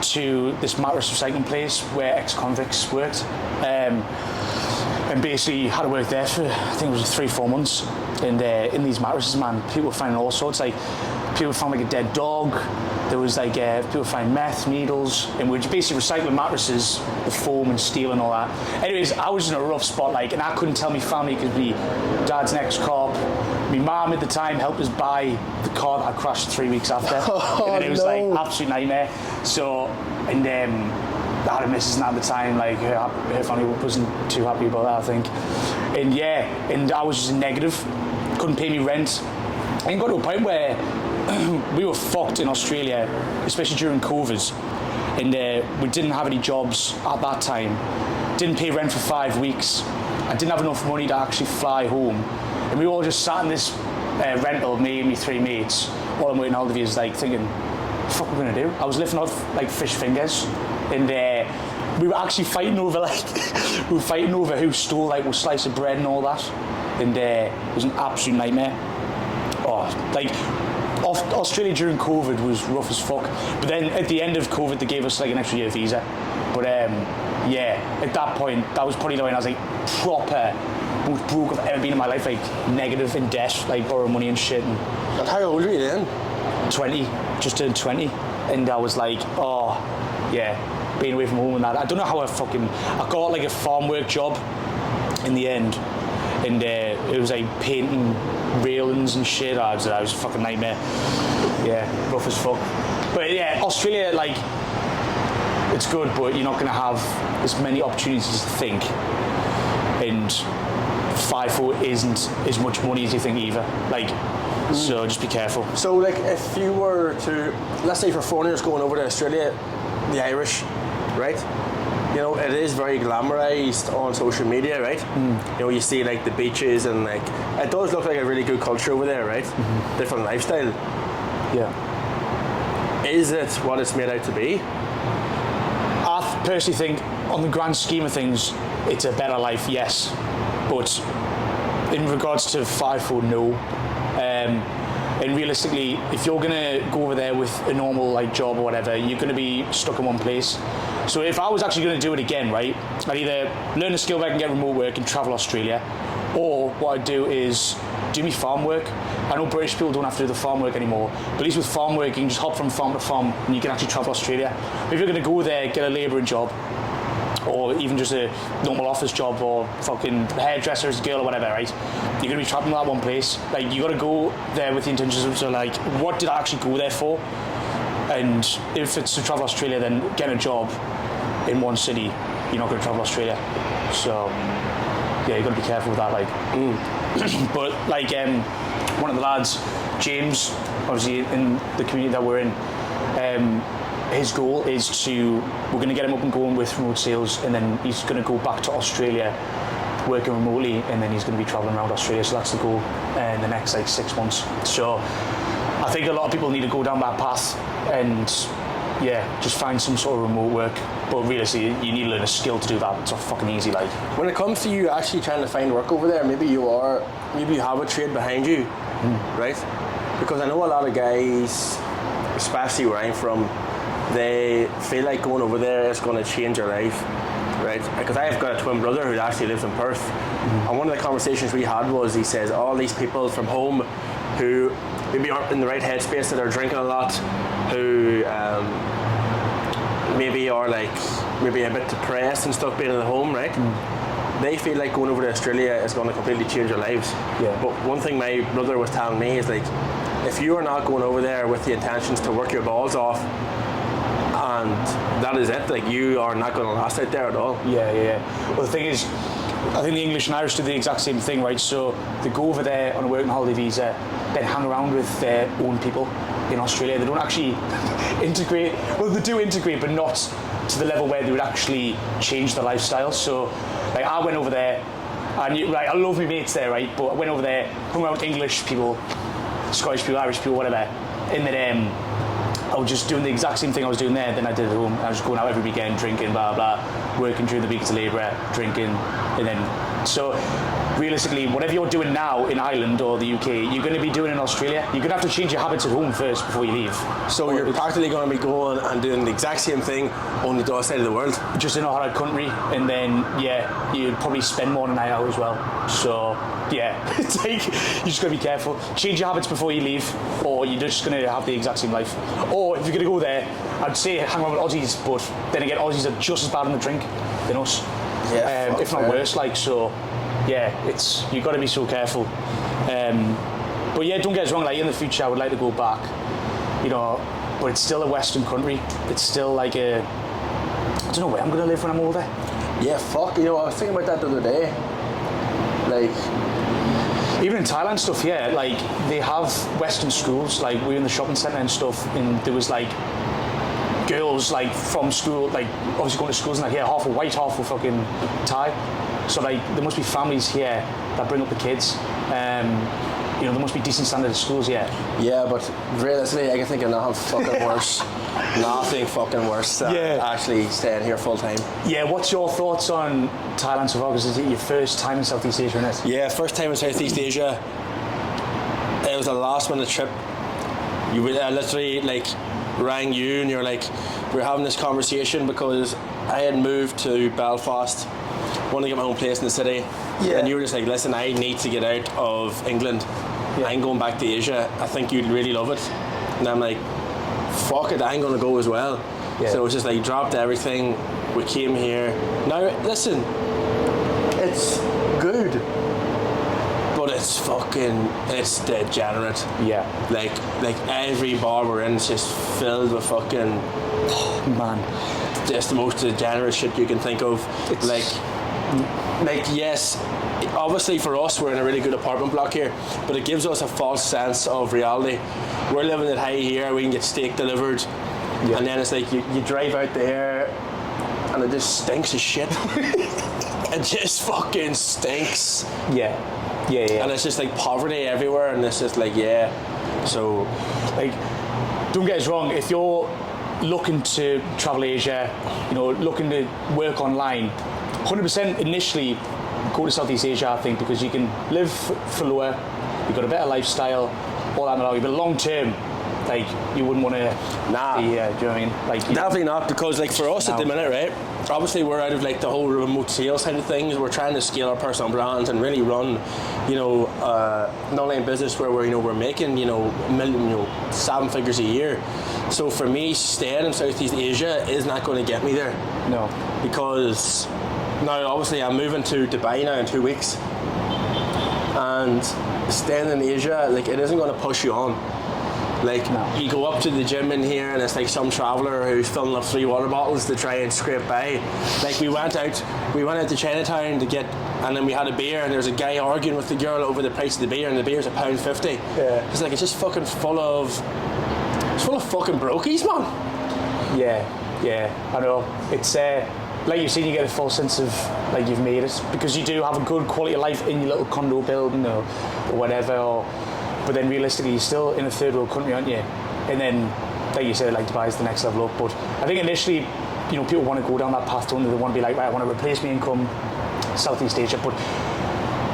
to this mattress recycling place where ex-convicts worked, and basically had to work there for, I think it was 3-4 months, and in these mattresses, man, people were finding all sorts, like people found like a dead dog, there was like people find meth, needles, and we were basically recycling mattresses, the foam and steel and all that. Anyways, I was in a rough spot, like, and I couldn't tell my family because my dad's an ex-cop. My mum at the time helped us buy the car that I crashed 3 weeks after, and it was like absolute nightmare. So, and I had a missus at the time, like her family wasn't too happy about that, I think. And I was just negative, couldn't pay me rent, it got to a point where we were fucked in Australia, especially during COVID, and we didn't have any jobs at that time. Didn't pay rent for 5 weeks. I didn't have enough money to actually fly home, and we all just sat in this rental, me and my 3 mates, all I'm waiting all of you is like thinking, what the fuck are we gonna do? I was lifting off like fish fingers, and we were actually fighting over who stole like a slice of bread and all that, and it was an absolute nightmare. Australia during COVID was rough as fuck, but then at the end of COVID they gave us like an extra year visa. But at that point, that was probably the when I was like proper most broke I've ever been in my life, like negative in debt, like borrowing money and shit. And how old were you then? 20, just turned 20, and I was like, being away from home and that. I don't know how I got like a farm work job in the end, and it was like painting railings and shit. I was a fucking nightmare. Yeah, rough as fuck. But yeah, Australia, like, it's good, but you're not going to have as many opportunities to think, and 5-4 isn't as much money as you think either. Like, so just be careful. So, like, if you were to, let's say for foreigners going over to Australia, the Irish, right? You know, it is very glamorized on social media, right? You know, you see like the beaches and like, it does look like a really good culture over there, right? Different lifestyle. Yeah. Is it what it's made out to be? I personally think, on the grand scheme of things, it's a better life, yes. But in regards to 5-4, no. And realistically, if you're gonna go over there with a normal like job or whatever, you're gonna be stuck in one place. So if I was actually gonna do it again, right, I'd either learn a skill where I can get remote work and travel Australia, or what I'd do is do me farm work. I know British people don't have to do the farm work anymore, but at least with farm work, you can just hop from farm to farm and you can actually travel Australia. But if you're gonna go there, get a labouring job, or even just a normal office job, or fucking hairdresser as a girl or whatever, right? You're gonna be trapped in that one place. Like, you gotta go there with the intentions of like, what did I actually go there for? And if it's to travel Australia, then get a job in one city. You're not gonna travel Australia. So yeah, you gotta be careful with that. Like, but like one of the lads, James, obviously in the community that we're in, his goal is we're going to get him up and going with remote sales, and then he's going to go back to Australia working remotely, and then he's going to be travelling around Australia. So that's the goal in the next like 6 months. So I think a lot of people need to go down that path and just find some sort of remote work. But realistically, you need to learn a skill to do that. It's not fucking easy. Like, when it comes to you actually trying to find work over there, maybe you have a trade behind you, right? Because I know a lot of guys, especially where I'm from, they feel like going over there is going to change their life, right? Because I've got a twin brother who actually lives in Perth, and one of the conversations we had was, he says all these people from home who maybe aren't in the right headspace, that are drinking a lot, who maybe are like maybe a bit depressed and stuff being at home, right? They feel like going over to Australia is going to completely change their lives. Yeah. But one thing my brother was telling me is like, if you are not going over there with the intentions to work your balls off, and that is it, like, you are not going to last out there at all. Yeah. Well, the thing is, I think the English and Irish do the exact same thing, right? So they go over there on a working holiday visa, then hang around with their own people in Australia. They don't actually integrate. Well, they do integrate, but not to the level where they would actually change their lifestyle. So, like, I went over there, and right, I love my mates there, right? But I went over there, hung around with English people, Scottish people, Irish people, whatever, and then I was just doing the exact same thing I was doing there, then I did at home. I was just going out every weekend, drinking, blah, blah, working during the week as a labourer, drinking, and then, so realistically, whatever you're doing now in Ireland or the UK, you're going to be doing in Australia. You're going to have to change your habits at home first before you leave. So you're practically going to be going and doing the exact same thing on the other side of the world? Just in a hard country, and then, you'd probably spend more than an hour as well. So, it's like, you just got to be careful. Change your habits before you leave, or you're just going to have the exact same life. Or if you're going to go there, I'd say hang around with Aussies, but then again, Aussies are just as bad on the drink than us. Yeah, if not worse, like, so, you've got to be so careful. But don't get us wrong, like, in the future I would like to go back, but it's still a Western country. It's still like I don't know where I'm going to live when I'm older. Yeah, fuck, I was thinking about that the other day. Like, Even in Thailand stuff, yeah, like they have Western schools. Like we were in the shopping centre and stuff, and there was like girls like from school, like obviously going to schools and like here, half were white, half were fucking Thai. So like there must be families here that bring up the kids. You know, there must be decent standard of schools, yeah. Yeah, but realistically, I can think of nothing fucking worse. Nothing fucking worse than actually staying here full time. Yeah, what's your thoughts on Thailand so far? Because is it your first time in Southeast Asia, isn't it? Yeah, first time in Southeast Asia. It was a last minute trip. I literally like rang you and you're like, we're having this conversation because I had moved to Belfast, wanted to get my own place in the city. Yeah. And you were just like, listen, I need to get out of England. Yeah. I'm going back to Asia. I think you'd really love it. And I'm like, fuck it, I'm going to go as well. Yeah. So it was just like, dropped everything. We came here. Now, listen, it's good, but it's degenerate. Yeah. Like every bar we're in is just filled with fucking, just the most degenerate shit you can think of. It's like yes, obviously for us we're in a really good apartment block here, but it gives us a false sense of reality. We're living it high here, we can get steak delivered, and then it's like you drive out there and it just stinks of shit. It just fucking stinks. Yeah. And it's just like poverty everywhere, and it's just like, so like, don't get us wrong, if you're looking to travel Asia, you know, looking to work online, 100% initially go to Southeast Asia, I think, because you can live for lower, you've got a better lifestyle, all that malarkey, but long term, like, you wouldn't want to nah. Be, do you know what I mean? Like, definitely not, because like for us at the minute, right, obviously we're out of like the whole remote sales side of things. We're trying to scale our personal brands and really run, you know, an online business where we're making, you know, million, 7 figures a year. So for me, staying in Southeast Asia is not going to get me there. No. Because now obviously I'm moving to Dubai now in 2 weeks, and staying in Asia, like, it isn't going to push you on. Like, you go up to the gym in here and it's like some traveller who's filling up 3 water bottles to try and scrape by. Like, we went out to Chinatown to get, and then we had a beer, and there's a guy arguing with the girl over the price of the beer, and the beer's £1.50. Yeah. It's like, it's just fucking full of fucking brokies, man. Yeah, I know. It's like you've seen, you get a full sense of like you've made it, because you do have a good quality of life in your little condo building or whatever. But then realistically, you're still in a third world country, aren't you? And then, like you said, like Dubai is the next level up. But I think initially, you know, people want to go down that path, don't they? They want to be like, right, I want to replace my income, Southeast Asia. But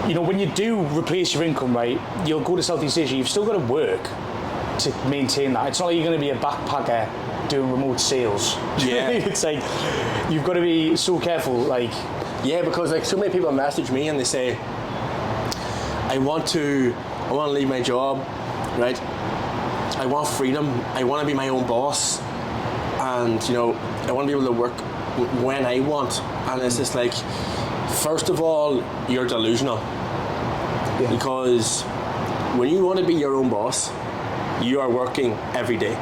you know, when you do replace your income, right, you'll go to Southeast Asia. You've still got to work to maintain that. It's not like you're going to be a backpacker doing remote sales. Yeah. It's like you've got to be so careful. Like, yeah, because like so many people message me and they say, I want to leave my job, right? I want freedom. I want to be my own boss, and you know, I want to be able to work when I want. And it's just like, first of all, you're delusional, because when you want to be your own boss, you are working every day.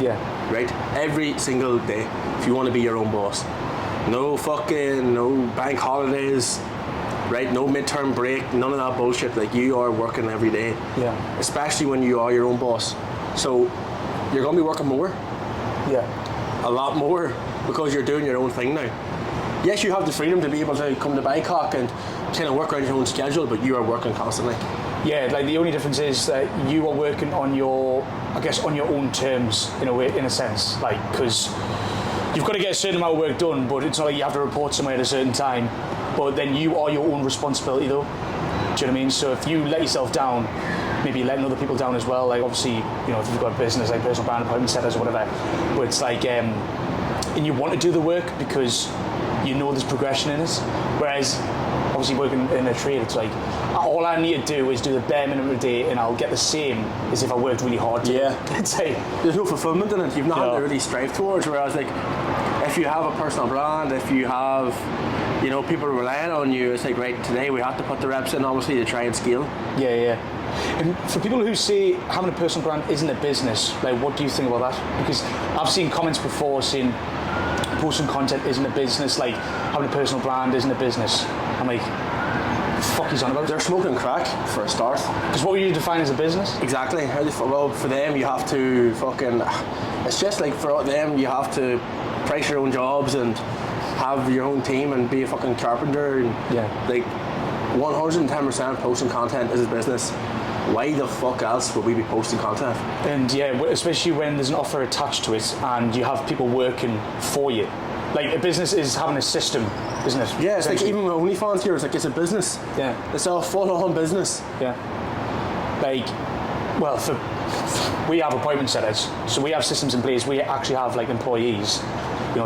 Yeah. Right? Every single day. If you want to be your own boss, no bank holidays. Right, no midterm break, none of that bullshit. Like, you are working every day. Yeah. Especially when you are your own boss. So you're gonna be working more. Yeah. A lot more, because you're doing your own thing now. Yes, you have the freedom to be able to come to Bangkok and kind of work around your own schedule, but you are working constantly. Yeah, like the only difference is that you are working on your own terms in a sense, like, because you've got to get a certain amount of work done, but it's not like you have to report somewhere at a certain time. But then you are your own responsibility, though. Do you know what I mean? So if you let yourself down, maybe you're letting other people down as well. Like, obviously, you know, if you've got a business like personal brand, appointment setters or whatever, but it's like, and you want to do the work because you know there's progression in it. Whereas, obviously, working in a trade, it's like, all I need to do is do the bare minimum a day, and I'll get the same as if I worked really hard. It's like, there's no fulfillment in it. You've not to really strive towards. Whereas, like, if you have a personal brand, if you have, you know, people relying on you, it's like, right, today we have to put the reps in, obviously, to try and scale. Yeah. And for people who say having a personal brand isn't a business, like, what do you think about that? Because I've seen comments before saying posting content isn't a business, like having a personal brand isn't a business. I'm like, the fuck he's on about? They're smoking crack for a start. Because what would you define as a business? Exactly. Well, for them, you have to fucking. It's just like for them, you have to price your own jobs and have your own team and be a fucking carpenter and like 110% posting content is a business. Why the fuck else would we be posting content? And yeah, especially when there's an offer attached to it and you have people working for you. Like a business is having a system, isn't it? Yeah, it's like even with OnlyFans here, it's like it's a business. Yeah. It's a full-on business. Yeah. Like, well, we have appointment setters, so we have systems in place. We actually have like employees,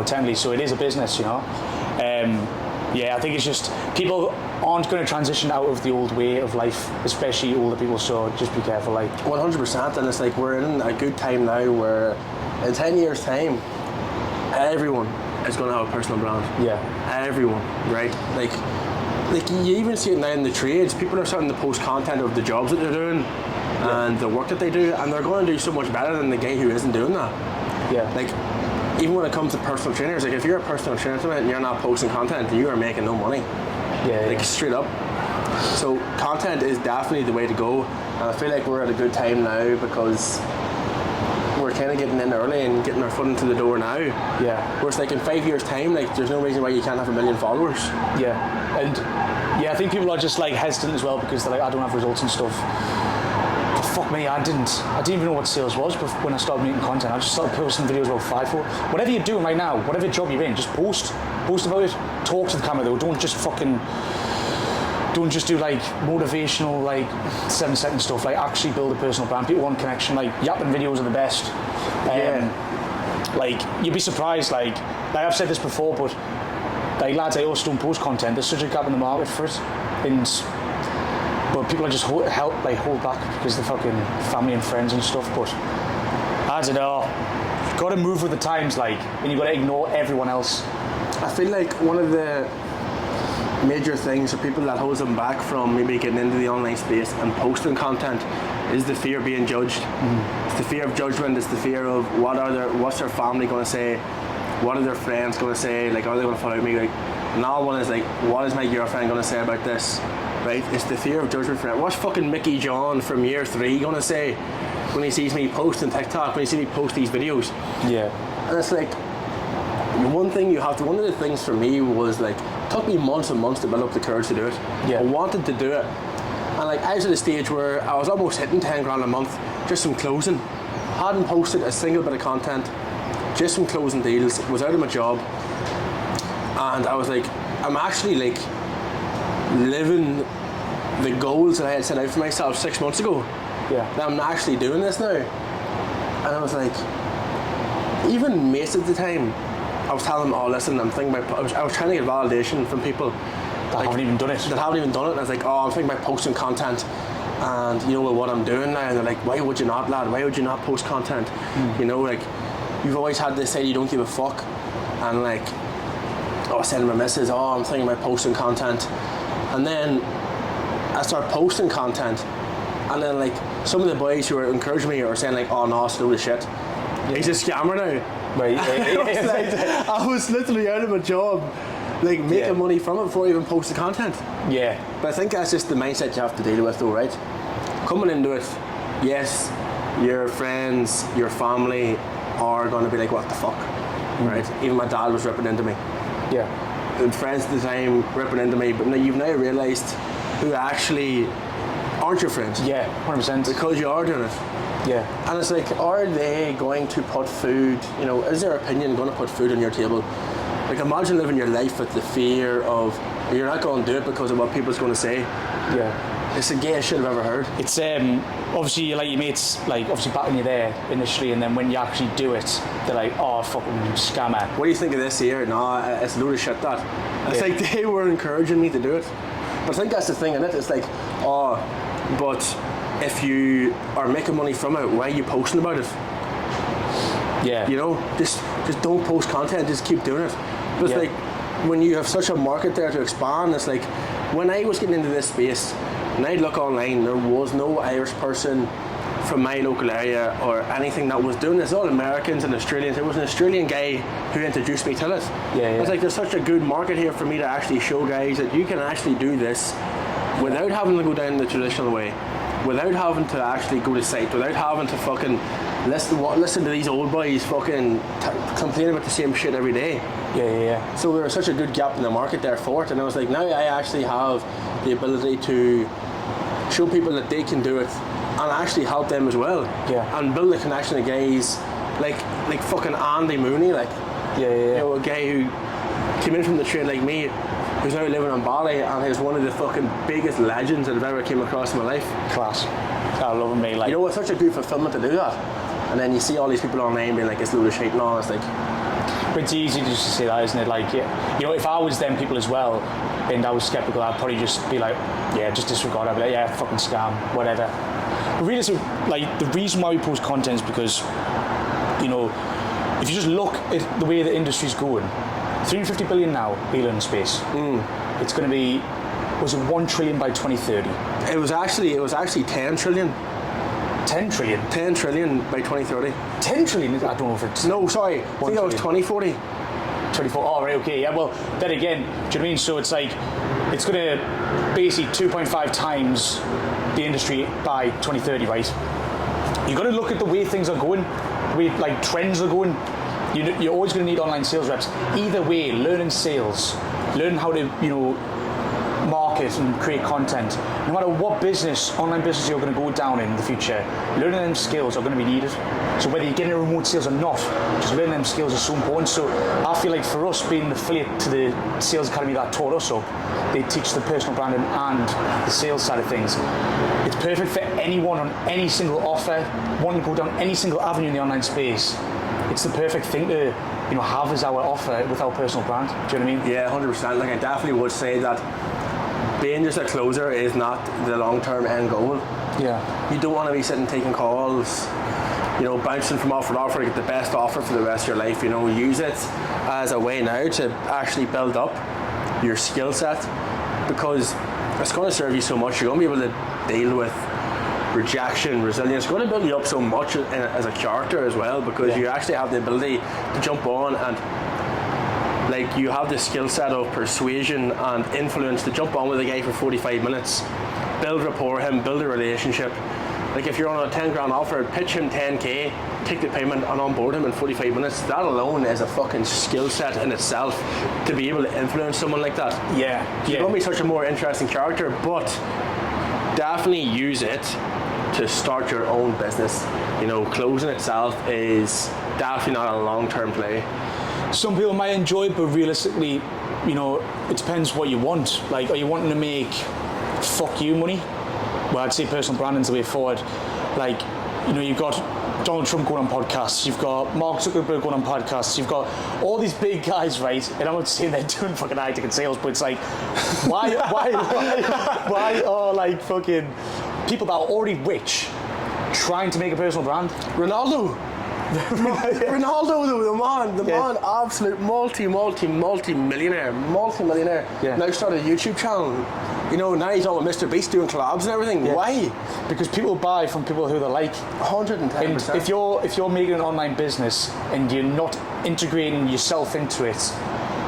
technically. So it is a business, Yeah, I think it's just people aren't going to transition out of the old way of life, especially older people. So just be careful, like 100%. And it's like we're in a good time now where in 10 years' time, everyone is going to have a personal brand. Yeah. Everyone, right? Like you even see it now in the trades. People are starting to post content of the jobs that they're doing and the work that they do, and they're going to do so much better than the guy who isn't doing that. Yeah. Like, even when it comes to personal trainers, like if you're a personal trainer and you're not posting content, you are making no money. Yeah. Like straight up. So content is definitely the way to go, and I feel like we're at a good time now because we're kind of getting in early and getting our foot into the door now. Yeah. Whereas like in 5 years' time, like there's no reason why you can't have 1 million followers. Yeah. And yeah, I think people are just like hesitant as well because they're like, I don't have results and stuff. But fuck me, I didn't even know what sales was when I started making content. I just started posting videos about FIFO. Whatever you're doing right now, whatever job you're in, just post about it. Talk to the camera though. Don't just do like motivational, like 7-second stuff. Like actually build a personal brand. People want connection. Like yapping videos are the best. Like you'd be surprised. Like I've said this before, but like lads, I also don't post content. There's such a gap in the market for it, but people are just hold back because they're fucking family and friends and stuff. But I don't know. You've got to move with the times, like, and you've got to ignore everyone else. I feel like one of the major things for people that holds them back from maybe getting into the online space and posting content is the fear of being judged. It's the fear of judgment. It's the fear of what's their family going to say, what are their friends going to say, like are they going to follow me? Like another one is like, what is my girlfriend going to say about this? Right? It's the fear of judgment for it. What's fucking Mickey John from year 3 going to say when he sees me post on TikTok, when he sees me post these videos? Yeah. And it's like one of the things for me was like, it took me months and months to build up the courage to do it. Yeah. I wanted to do it. And like I was at a stage where I was almost hitting 10 grand a month just from closing. Hadn't posted a single bit of content, just from closing deals, was out of my job. And I was like, I'm actually like living the goals that I had set out for myself 6 months ago. Yeah. That I'm actually doing this now. And I was like, even mates at the time, I was telling them, oh listen, I'm thinking about, I was trying to get validation from people that haven't even done it. And I was like, oh, I'm thinking about posting content and with what I'm doing now, and they're like, why would you not, lad? Why would you not post content? Like you've always had this say you don't give a fuck, and like I was saying to my missus, oh, I'm thinking about posting content, and then I start posting content, and then like some of the boys who are encouraging me are saying like, oh no, it's a load of shit. He's a scammer now. Right. I was literally out of a job, like making money from it before I even posted content. Yeah. But I think that's just the mindset you have to deal with though, right? Coming into it, yes, your friends, your family are going to be like, what the fuck, right? Even my dad was ripping into me. Yeah. And friends at the time ripping into me, but now you've now realised who actually aren't your friends. Yeah, 100%. Because you are doing it. Yeah. And it's like, are they going to put food, is their opinion going to put food on your table? Like imagine living your life with the fear of you're not going to do it because of what people's going to say. Yeah. It's the gayest shit I've ever heard. It's obviously like your mates like obviously backing you there initially, and then when you actually do it, they're like, oh fucking scammer. What do you think of this here? No, it's a load of shit that. It's like they were encouraging me to do it. But I think that's the thing in it. It's like, oh, but if you are making money from it, why are you posting about it? Yeah. Just don't post content, just keep doing it. But it's like when you have such a market there to expand, it's like when I was getting into this space and I'd look online, there was no Irish person from my local area or anything that was doing this. All Americans and Australians. There was an Australian guy who introduced me to it. Yeah. It's like there's such a good market here for me to actually show guys that you can actually do this without having to go down the traditional way, without having to actually go to site, without having to fucking listen to these old boys fucking complain about the same shit every day. Yeah. So there was such a good gap in the market there for it, and I was like, now I actually have the ability to show people that they can do it and actually help them as well. Yeah. And build a connection of guys like fucking Andy Mooney, like Yeah. you know, a guy who came in from the trade like me, who's now living in Bali and is one of the fucking biggest legends that I've ever came across in my life. Class. I love him, mate. Like, you know, it's such a good fulfillment to do that. And then you see all these people online being like, it's a load of shit and all, it's like... But it's easy just to say that, isn't it? Like, yeah, you know, if I was them people as well, and I was skeptical, I'd probably just be like, yeah, just disregard it. I'd be like, yeah, fucking scam, whatever. But really, so, like, the reason why we post content is because, you know, if you just look at the way the industry's going, 350 billion now, alien space. It's going to be, was it 1 trillion by 2030? It was actually 10 trillion. 10 trillion? 10 trillion by 2030. 10 trillion? I don't know if it's... No, sorry. I think that was 2040. 24. Oh, right, okay. Yeah, well, then again, do you know what I mean? So it's like, it's going to basically 2.5 times the industry by 2030, right? You've got to look at the way things are going, the way, like, trends are going. You're always going to need online sales reps. Either way, learning sales, learning how to, you know, market and create content. No matter what business, online business you're going to go down in the future, learning them skills are going to be needed. So whether you're getting a remote sales or not, just learning them skills is so important. So I feel like for us, being an affiliate to the sales academy that taught us up, they teach the personal branding and the sales side of things. It's perfect for anyone on any single offer, wanting to go down any single avenue in the online space. It's the perfect thing to, you know, have as our offer with our personal brand. Do you know what I mean? Yeah, 100%. Like, I definitely would say that being just a closer is not the long-term end goal. Yeah. You don't want to be sitting taking calls, you know, bouncing from offer to offer to get the best offer for the rest of your life. You know, use it as a way now to actually build up your skill set, because it's going to serve you so much. You're going to be able to deal with rejection, resilience. It's going to build you up so much as a character as well, because you actually have the ability to jump on and, like, you have the skill set of persuasion and influence to jump on with a guy for 45 minutes, build rapport with him, build a relationship. Like, if you're on a 10 grand offer, pitch him 10k, take the payment and onboard him in 45 minutes. That alone is a fucking skill set in itself, to be able to influence someone like that. Yeah. You're going to be such a more interesting character, but definitely use it to start your own business. You know, closing itself is definitely not a long-term play. Some people might enjoy it, but realistically, you know, it depends what you want. Like, are you wanting to make fuck you money? Well, I'd say personal branding's the way forward. Like, you know, you've got Donald Trump going on podcasts, you've got Mark Zuckerberg going on podcasts, you've got all these big guys, right? And I'm not saying they're doing fucking high ticket sales, but it's like, why are like fucking people that are already rich trying to make a personal brand? Ronaldo, the man, absolute multi-millionaire, Yeah. now started a YouTube channel. You know, now he's on with Mr. Beast doing collabs and everything. Yeah. Why? Because people buy from people who they like. 110%. And if you're making an online business and you're not integrating yourself into it,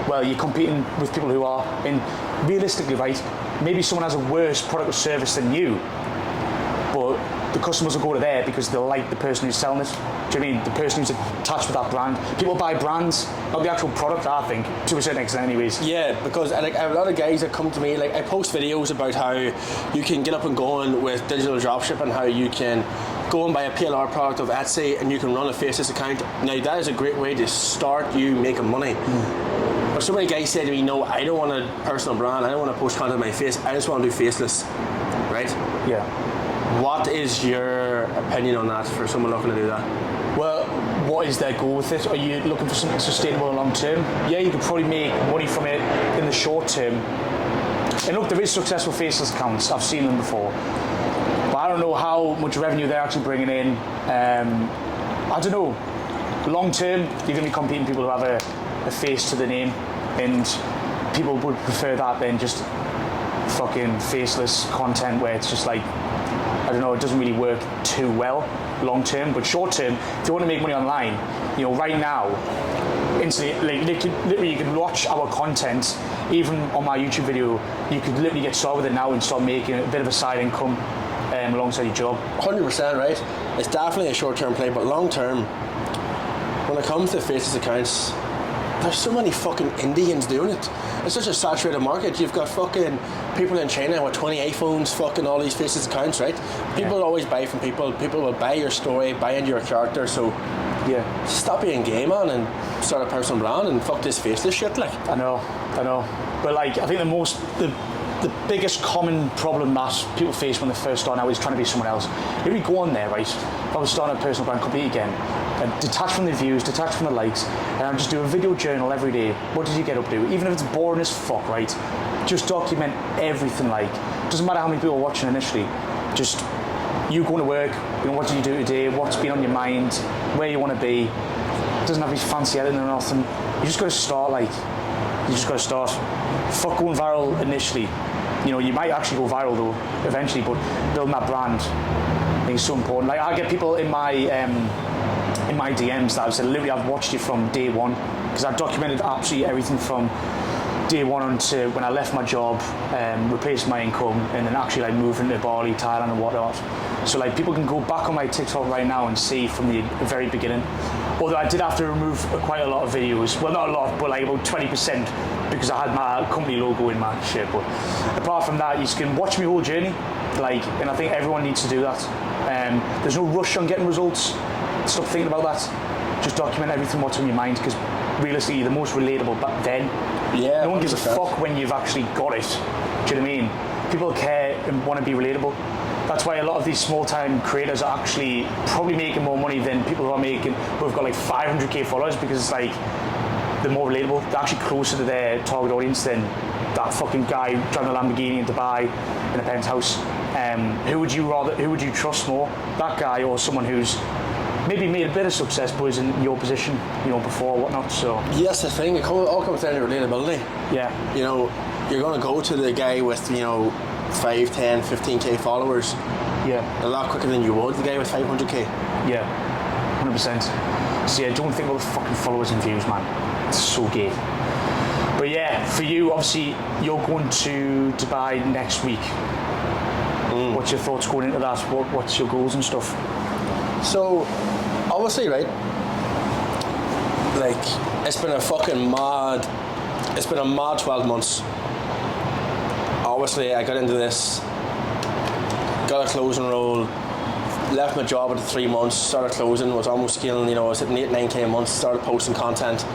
well, you're competing with people who are. And realistically, right, maybe someone has a worse product or service than you, but the customers will go to there because they like the person who's selling it. Do you know what I mean? The person who's attached with that brand. People buy brands, not the actual product, I think, to a certain extent anyways. Yeah, because like, I have a lot of guys that come to me, like, I post videos about how you can get up and going with digital dropshipping, how you can go and buy a PLR product of Etsy and you can run a faceless account. Now, that is a great way to start you making money. But so many guys say to me, no, I don't want a personal brand, I don't want to post content on my face, I just want to do faceless, right? Yeah. What is your opinion on that for someone looking to do that? Well, what is their goal with it? Are you looking for something sustainable and long term? Yeah, you could probably make money from it in the short term. And look, there is successful faceless accounts. I've seen them before. But I don't know how much revenue they're actually bringing in. I don't know. Long term, you're going to be competing with people who have a face to the name. And people would prefer that than just fucking faceless content where it's just like, I don't know, it doesn't really work too well long term, but short term, if you want to make money online, you know, right now, instantly, literally you can watch our content, even on my YouTube video, you could literally get started with it now and start making a bit of a side income alongside your job. 100%, right? It's definitely a short-term play, but long-term, when it comes to faceless accounts, there's so many fucking Indians doing it. It's such a saturated market. You've got fucking people in China with 20 iPhones, fucking all these faceless accounts, right? People always buy from people. People will buy your story, buy into your character. So stop being gay, man, and start a personal brand and fuck this faceless shit, like. I know. But like, I think the biggest common problem that people face when they first start out is trying to be someone else. If we go on there, right, if I was starting a personal brand completely again, and detach from the views, detach from the likes, and I'll just do a video journal every day. What did you get up to? Even if it's boring as fuck, right? Just document everything, like. Doesn't matter how many people are watching initially. Just you going to work, what did you do today, what's been on your mind, where you want to be. It doesn't have to be fancy editing or nothing. You just got to start, like. You just got to start. Fuck going viral initially. You might actually go viral though, eventually, but building that brand, I think is so important. Like, I get people in my DMs that have said, literally, I've watched you from day one, because I've documented absolutely everything from day one on to when I left my job, replaced my income, and then actually like moving to Bali, Thailand and whatnot. So like, people can go back on my TikTok right now and see from the very beginning. Although I did have to remove quite a lot of videos. Well, not a lot, but like about 20%, because I had my company logo in my shit. But apart from that, you can watch my whole journey. Like, and I think everyone needs to do that. There's no rush on getting results. Stop thinking about that. Just document everything what's on your mind, because realistically, the most relatable back then. Yeah. No one gives a fuck when you've actually got it. Do you know what I mean? People care and want to be relatable. That's why a lot of these small-time creators are actually probably making more money than people who have got like 500k followers, because it's like they're more relatable. They're actually closer to their target audience than that fucking guy driving a Lamborghini in Dubai in a penthouse. Who would you trust more? That guy or someone who's maybe made a bit of success but is in your position, before or whatnot? So yes, the thing, it all comes down to relatability. Yeah. You're going to go to the guy with 5, 10, 15k followers a lot quicker than you would the guy with 500k. Yeah, 100%. So yeah, don't think about the fucking followers and views, man. It's so gay. But yeah, for you, obviously, you're going to Dubai next week. What's your thoughts going into that? What's your goals and stuff? So, obviously, right, like, it's been a mad 12 months. Obviously, I got into this, got a closing role, left my job after 3 months, started closing, was almost scaling, I was hitting 8, 9k a month, started posting content,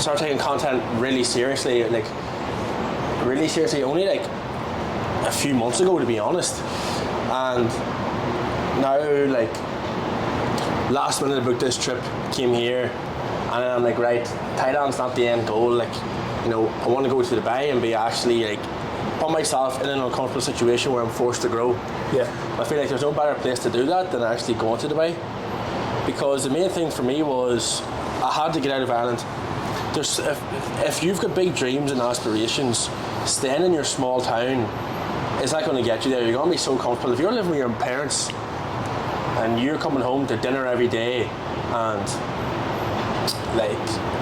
started taking content really seriously, only like a few months ago, to be honest. And now, like, last minute I booked this trip, came here, and then I'm like, right, Thailand's not the end goal, like, I want to go to Dubai and be actually like put myself in an uncomfortable situation where I'm forced to grow. Yeah. I feel like there's no better place to do that than actually going to Dubai, because the main thing for me was I had to get out of Ireland. If you've got big dreams and aspirations, staying in your small town is not going to get you there. You're going to be so comfortable. If you're living with your parents and you're coming home to dinner every day and like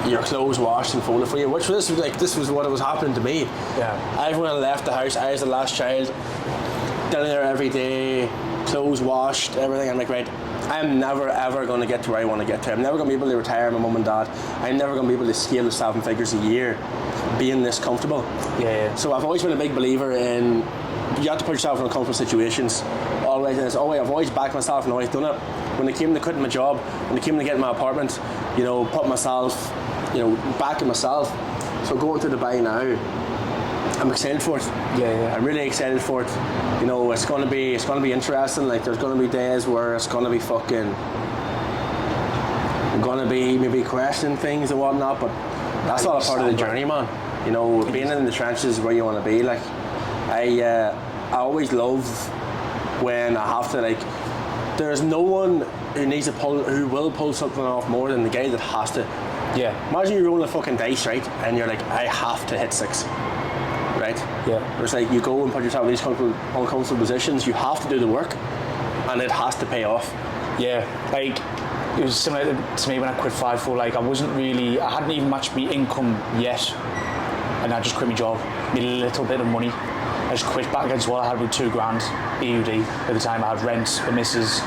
your clothes washed and folded for you, which this was what was happening to me. Yeah. Everyone left the house. I was the last child. Dinner there every day, clothes washed, everything. I'm like, right, I'm never ever going to get to where I want to get to. I'm never going to be able to retire my mum and dad. I'm never going to be able to scale to 7 figures a year being this comfortable. Yeah. So I've always been a big believer in you have to put yourself in uncomfortable situations. Always, and I've always backed myself and always done it. When it came to quitting my job, when it came to getting my apartment, put myself, backing myself. So going to Dubai now, I'm excited for it. Yeah. I'm really excited for it. It's gonna be interesting. Like, there's gonna be days where it's gonna be fucking, I'm gonna be maybe questioning things and whatnot, but that's all a part of the journey, man. Being in the trenches is where you want to be. Like, I always love when I have to, like, there's no one who will pull something off more than the guy that has to. Yeah. Imagine you're rolling a fucking dice, right? And you're like, I have to hit 6. Right? Yeah. It's like you go and put yourself in these uncomfortable positions, you have to do the work, and it has to pay off. Yeah. Like, it was similar to me when I quit 5-4. Like I hadn't even matched my income yet, and I just quit my job, made a little bit of money. I just quit back against what I had with $2,000 EUD at the time. I had rent, a missus,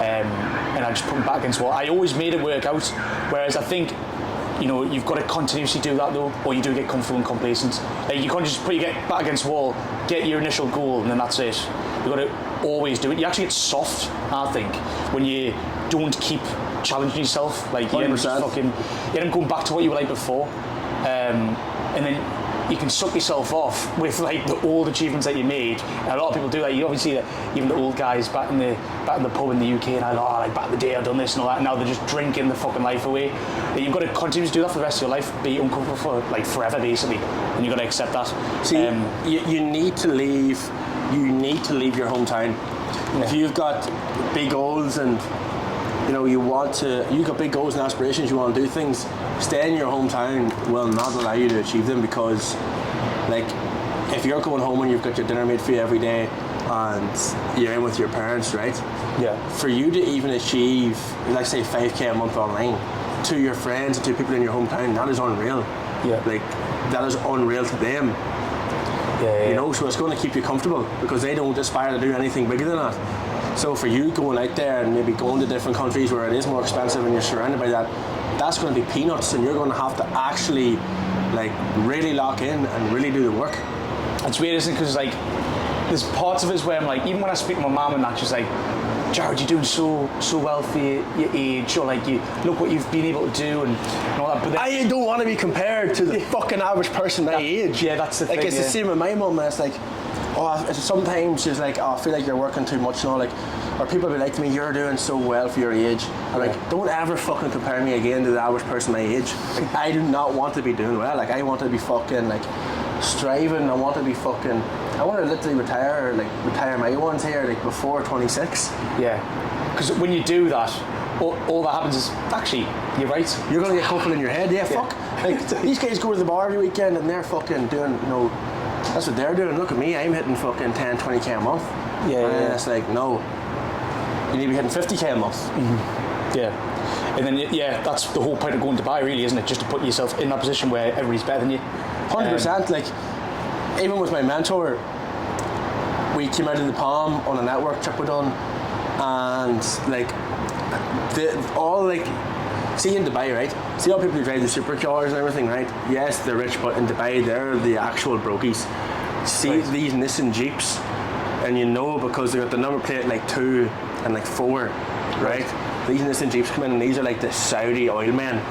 and I just put them back against what I always made it work out. Whereas I think, you know, you've got to continuously do that though, or you do get comfortable and complacent. Like you can't just put your get back against the wall, get your initial goal, and then that's it. You've got to always do it. You actually get soft, I think, when you don't keep challenging yourself. Like you end up going back to what you were like before, and then you can suck yourself off with like the old achievements that you made. And a lot of people do that. You obviously see that even the old guys back in the pub in the UK, and like back in the day I've done this and all that. And now they're just drinking the fucking life away. And you've got to continue to do that for the rest of your life. Be uncomfortable for like forever, basically, and you've got to accept that. See, you need to leave. You need to leave your hometown. Yeah. If you've got big goals and you know you've got big goals and aspirations, you want to do things, staying in your hometown will not allow you to achieve them, because like if you're going home and you've got your dinner made for you every day and you're in with your parents, right? Yeah. For you to even achieve, like say 5k a month online to your friends and to people in your hometown, that is unreal. Yeah. Like that is unreal to them. Yeah. You know, so it's going to keep you comfortable because they don't aspire to do anything bigger than that. So for you going out there and maybe going to different countries where it is more expensive and you're surrounded by that, that's going to be peanuts, and you're going to have to actually like really lock in and really do the work. It's weird, isn't it? Because like there's parts of us where I'm like, even when I speak to my mum and that, she's like, Jared, you're doing so well for your age, or like, you look what you've been able to do and all that. But then, I don't want to be compared to the fucking average person my age. Yeah, that's the thing. Like it's the same with my mum. It's like, sometimes she's like, I feel like you're working too much now. Like, or people will be like to me, you're doing so well for your age. I'm like, don't ever fucking compare me again to the average person my age. Like, I do not want to be doing well. Like, I want to be fucking like striving. I want to literally retire my ones here like before 26. Yeah, because when you do that, all that happens is, actually, you're right. You're going to get comfortable in your head. Yeah, fuck. Like, these guys go to the bar every weekend and they're fucking doing, you know, that's what they're doing. Look at me, I'm hitting fucking 10, 20k a month. And it's like, no, you need to be hitting 50k a month. Mm-hmm. Yeah. And then, that's the whole point of going to Dubai, really, isn't it? Just to put yourself in that position where everybody's better than you. 100%. Like, even with my mentor, we came out of the Palm on a network trip we done, and like, see in Dubai, right? See all people who drive the supercars and everything, right? Yes, they're rich, but in Dubai, they're the actual brokies. See these Nissan Jeeps, and you know because they got the number plate like 2 and like 4, right? These Nissan Jeeps come in, and these are like the Saudi oil men.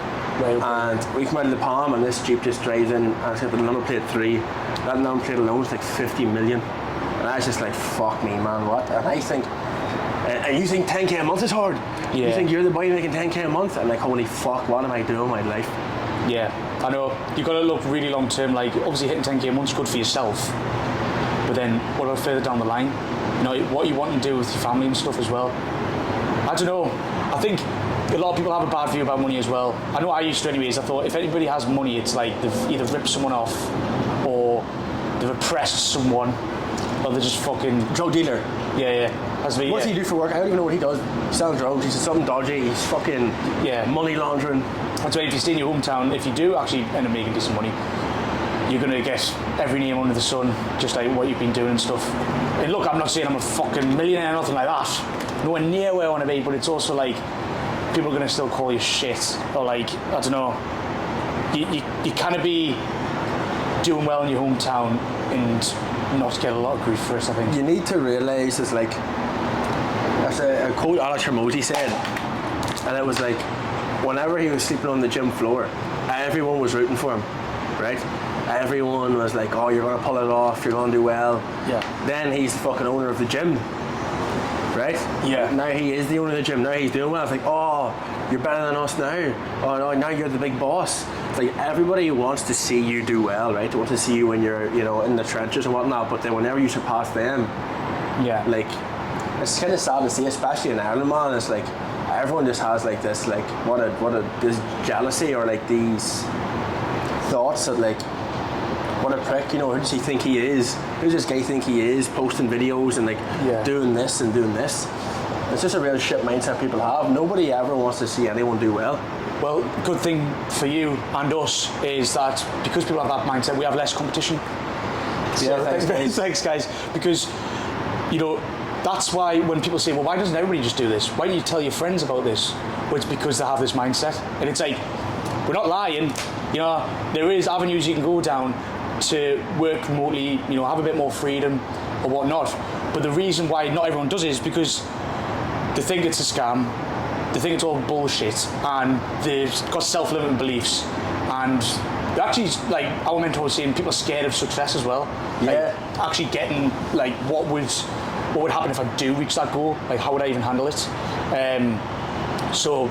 And we come out of the Palm, and this Jeep just drives in, and it's got the number plate 3. That number plate alone is like 50 million. And I was just like, fuck me, man, what? And I think, and you think 10k a month is hard? Yeah. You think you're the boy making 10k a month? I'm like, holy fuck, what am I doing with my life? Yeah, I know. You've got to look really long term. Like, obviously hitting 10k a month is good for yourself, but then what about further down the line? You know, what you want to do with your family and stuff as well. I don't know. I think a lot of people have a bad view about money as well. I know I used to anyways. I thought if anybody has money, it's like they've either ripped someone off, or they've oppressed someone, or they're just fucking drug dealer. Yeah. What's he do for work? I don't even know what he does. He sells drugs. He's something dodgy. He's fucking money laundering. That's why if you stay in your hometown, if you do actually end up making decent money, you're gonna get every name under the sun, just like what you've been doing and stuff. And look, I'm not saying I'm a fucking millionaire or nothing like that. Nowhere near where I want to be, but it's also like people are gonna still call you shit, or like, I don't know. You kind of be doing well in your hometown and not get a lot of grief for it, I think. You need to realise it's like, that's a quote Alex Hermosi said, and it was like, whenever he was sleeping on the gym floor, everyone was rooting for him, right? Everyone was like, oh, you're going to pull it off, you're going to do well. Yeah. Then he's the fucking owner of the gym, right? Yeah. Now he is the owner of the gym, now he's doing well. It's like, oh, you're better than us now. Oh, no, now you're the big boss. It's like everybody wants to see you do well, right? They want to see you when you're, you know, in the trenches and whatnot, but then whenever you surpass them, like, it's kind of sad to see, especially in Ireland, man. It's like, everyone just has like this, like, this jealousy, or like these thoughts that like, what a prick, you know, who does he think he is? Who does this guy think he is, posting videos and like doing this and doing this? It's just a real shit mindset people have. Nobody ever wants to see anyone do well. Well, good thing for you and us is that because people have that mindset, we have less competition. Yeah, thanks guys. Because, you know, that's why when people say, well, why doesn't everybody just do this? Why don't you tell your friends about this? Well, it's because they have this mindset. And it's like, we're not lying. You know, there is avenues you can go down to work remotely, you know, have a bit more freedom or whatnot. But the reason why not everyone does it is because they think it's a scam, they think it's all bullshit, and they've got self-limiting beliefs. And they're actually, like our mentor was saying, people are scared of success as well. Yeah. Like, actually getting, like, what would happen if I do reach that goal? Like, how would I even handle it? So,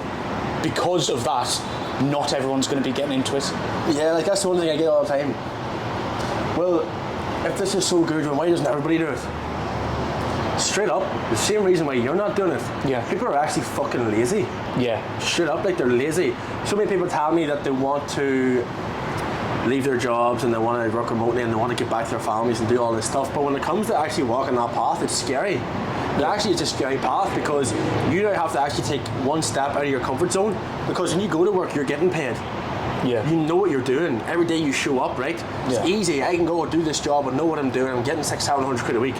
because of that, not everyone's going to be getting into it. Yeah, like that's the one thing I get all the time. Well, if this is so good, then why doesn't everybody do it? Straight up, the same reason why you're not doing it. Yeah. People are actually fucking lazy. Yeah. Straight up, like they're lazy. So many people tell me that they want to leave their jobs and they want to work remotely and they want to get back to their families and do all this stuff. But when it comes to actually walking that path, it's scary. It actually is a scary path because you now have to actually take one step out of your comfort zone, because when you go to work, you're getting paid. Yeah. You know what you're doing. Every day you show up, right? It's easy. I can go do this job and know what I'm doing. I'm getting 600-700 quid a week.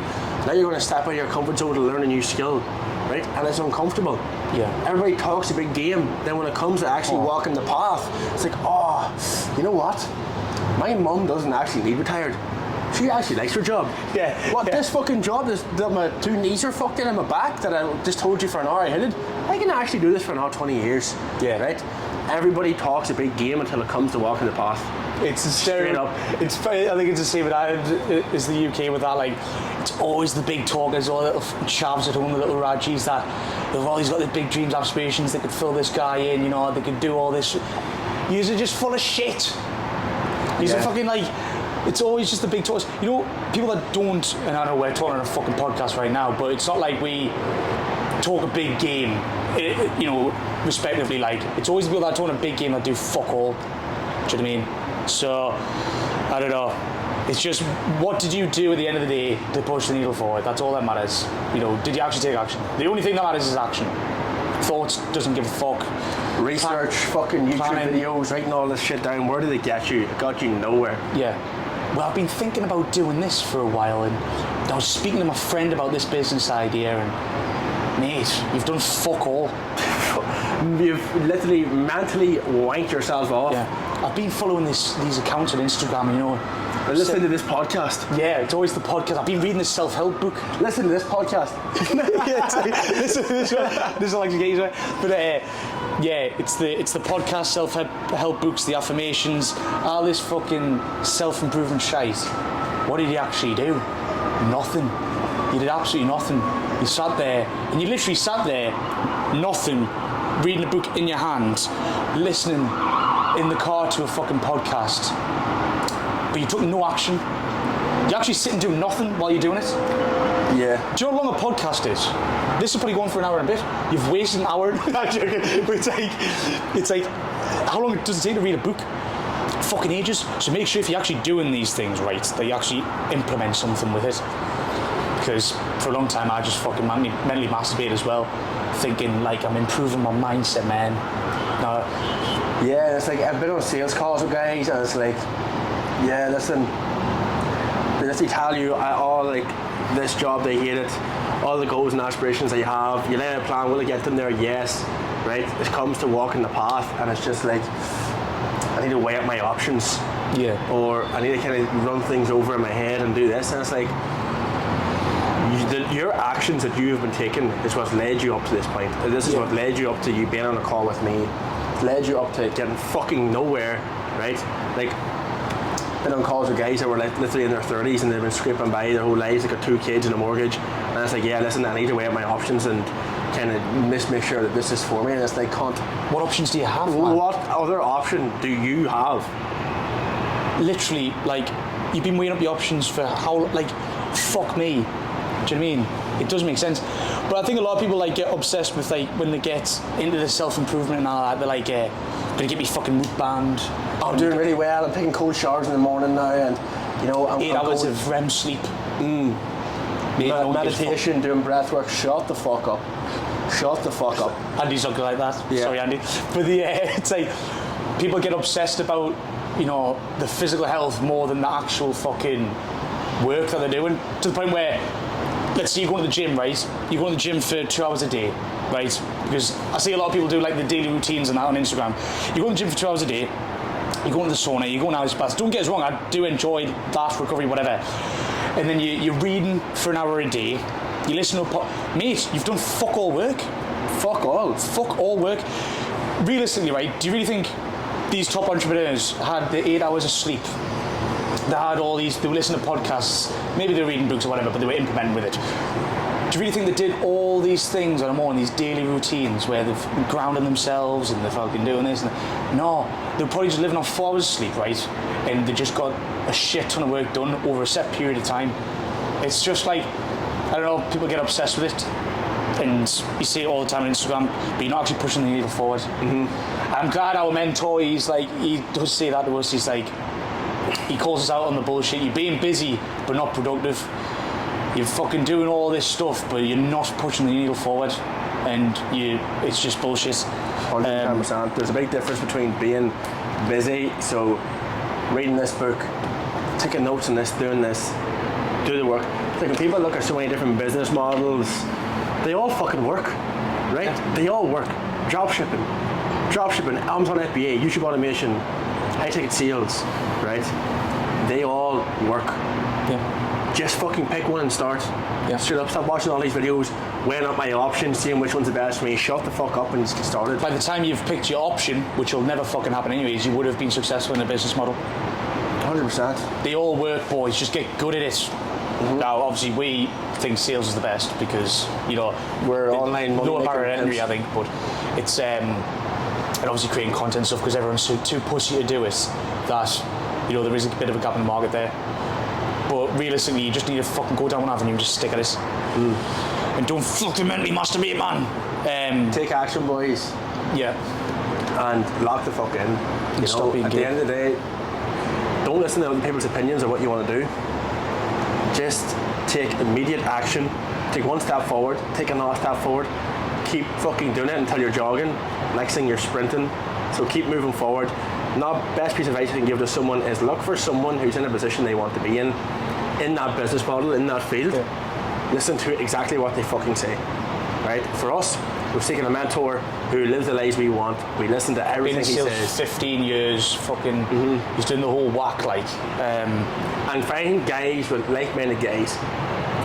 Now you're going to step out of your comfort zone to learn a new skill, right? And it's uncomfortable. Yeah. Everybody talks a big game. Then when it comes to actually walking the path, it's like, oh, you know what? My mum doesn't actually need retired. She actually likes her job. Yeah. What, this fucking job that my 2 knees are fucked in my back that I just told you for an hour I hated? I can actually do this for another 20 years. Yeah. Right? Everybody talks a big game until it comes to walking the path. It's a Straight up. It's funny, I think it's the same with Ireland as the UK with that. Like, it's always the big talkers, all the little chavs at home, the little Rajis that they've always got the big dreams, aspirations. They could fill this guy in, you know. They could do all this. Yous are just full of shit. Yous are fucking like. It's always just the big talkers. You know, people that don't. And I know we're talking on a fucking podcast right now, but it's not like we talk a big game. You know, respectively, like it's always the people that talk a big game that do fuck all. Do you know what I mean? So, I don't know. It's just, what did you do at the end of the day to push the needle forward? That's all that matters. You know, did you actually take action? The only thing that matters is action. Thoughts doesn't give a fuck. Research, fucking YouTube planning. videos, writing all this shit down. Where did it get you? It got you nowhere. Yeah. Well, I've been thinking about doing this for a while, and I was speaking to my friend about this business idea, and mate, you've done fuck all. You've literally mentally wanked yourself off. Yeah. I've been following these accounts on Instagram, you know. Listen to this podcast. Yeah, it's always the podcast. I've been reading this self-help book. Listen to this podcast. Yeah, this is like engagement. But yeah, it's the podcast self-help books, the affirmations, all this fucking self-improvement shite. What did you actually do? Nothing. You did absolutely nothing. You sat there, and you literally sat there, nothing, reading a book in your hand, listening in the car to a fucking podcast. But you took no action. You actually sit and do nothing while you're doing it. Yeah. Do you know how long a podcast is? This is probably going for an hour and a bit. You've wasted an hour. I'm joking. But it's like, how long does it take to read a book? Fucking ages. So make sure if you're actually doing these things right, that you actually implement something with it. Because for a long time I just fucking mentally masturbate as well, thinking like I'm improving my mindset, man. No. Yeah, it's like I've been on sales calls with guys, and it's like, yeah, listen, they literally tell you all like this job they hate it, all the goals and aspirations they have. You lay out a plan, will I get them there? Yes, right. It comes to walking the path, and it's just like I need to weigh up my options. Yeah. Or I need to kind of run things over in my head and do this, and it's like your actions that you have been taking is what's led you up to this point. This is what led you up to you being on a call with me. It's led you up to getting fucking nowhere, right? Like, been on calls with guys that were like literally in their 30s and they've been scraping by their whole lives. They've got 2 kids and a mortgage, and it's like, yeah, listen, I need to weigh up my options and kind of make sure that this is for me. And it's like, what options do you have, man? What other option do you have? Literally, like, you've been weighing up your options for how, like, fuck me. Do you know what I mean? It does make sense. But I think a lot of people like get obsessed with like when they get into the self-improvement and all that, they're like, gonna get me fucking mukbanged. I'm doing really well, I'm taking cold showers in the morning now, and you know, I'm 8 hours of REM sleep. meditation, doing breath work. Shut the fuck up. Shut the fuck up. Andy's not good like that. Yeah. Sorry, Andy. But it's like people get obsessed about, you know, the physical health more than the actual fucking work that they're doing, to the point where, let's say you go to the gym, right? You go to the gym for 2 hours a day, right? Because I see a lot of people do like the daily routines and that on Instagram. You go to the gym for 2 hours a day, you go into the sauna, you go in ice baths. Don't get us wrong, I do enjoy that, recovery, whatever. And then you're reading for an hour a day. You listen to mate, you've done fuck all work. Fuck all work. Realistically, right, do you really think these top entrepreneurs had the 8 hours of sleep? They had all these, they were listening to podcasts, maybe they were reading books or whatever, but they were implementing with it. Do you really think they did all these things on a morning, these daily routines where they've grounded themselves and they're fucking doing this? No, they're probably just living on 4 hours of sleep, right? And they just got a shit ton of work done over a set period of time. It's just like, I don't know, people get obsessed with it. And you see it all the time on Instagram, but you're not actually pushing the needle forward. Mm-hmm. I'm glad our mentor, he does say that to us. He's like, he calls us out on the bullshit. You're being busy, but not productive. You're fucking doing all this stuff, but you're not pushing the needle forward. And it's just bullshit. 100%. There's a big difference between being busy, so reading this book, taking notes on this, doing this, do the work. Like when people look at so many different business models, they all fucking work, right? Yeah. They all work. Dropshipping, Amazon FBA, YouTube automation, high ticket sales, right? They all work. Yeah. Just fucking pick one and start. Yeah. Straight up, stop watching all these videos, weighing up my options, seeing which one's the best for me. Shut the fuck up and just get started. By the time you've picked your option, which will never fucking happen anyways, you would have been successful in the business model. 100%. They all work, boys. Just get good at it. Mm-hmm. Now, obviously, we think sales is the best because, you know, we're online money lower barrier entry, I think, but it's and obviously creating content and stuff because everyone's too pushy to do it. That, you know, there is a bit of a gap in the market there. But realistically, you just need to fucking go down one avenue and just stick at it. Mm. And don't fucking mentally masturbate, man. Take action, boys. Yeah. And lock the fuck in. And stop being at the end of the day, don't listen to other people's opinions of what you want to do. Just take immediate action. Take one step forward. Take another step forward. Keep fucking doing it until you're jogging. Next thing you're sprinting. So keep moving forward. Now, best piece of advice you can give to someone is look for someone who's in a position they want to be in that business model, in that field. Yeah. Listen to exactly what they fucking say. Right? For us, we've taken a mentor who lives the lives we want. We listen to everything he says. 15 years, fucking, he's doing the whole whack, like. And find guys with like-minded guys.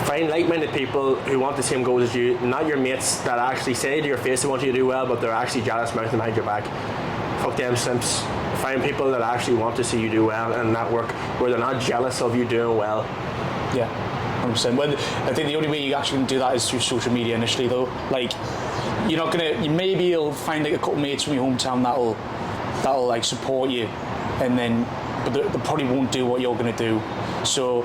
Find like-minded people who want the same goals as you, not your mates that actually say to your face they want you to do well, but they're actually jealous mouthing behind your back. Fuck them simps. Find people that actually want to see you do well and network where they're not jealous of you doing well. Yeah, 100%. Well, I think the only way you actually can do that is through social media initially, though. Like, you're not gonna. Maybe you'll find like a couple mates from your hometown that'll like support you, and then, but they probably won't do what you're gonna do. So,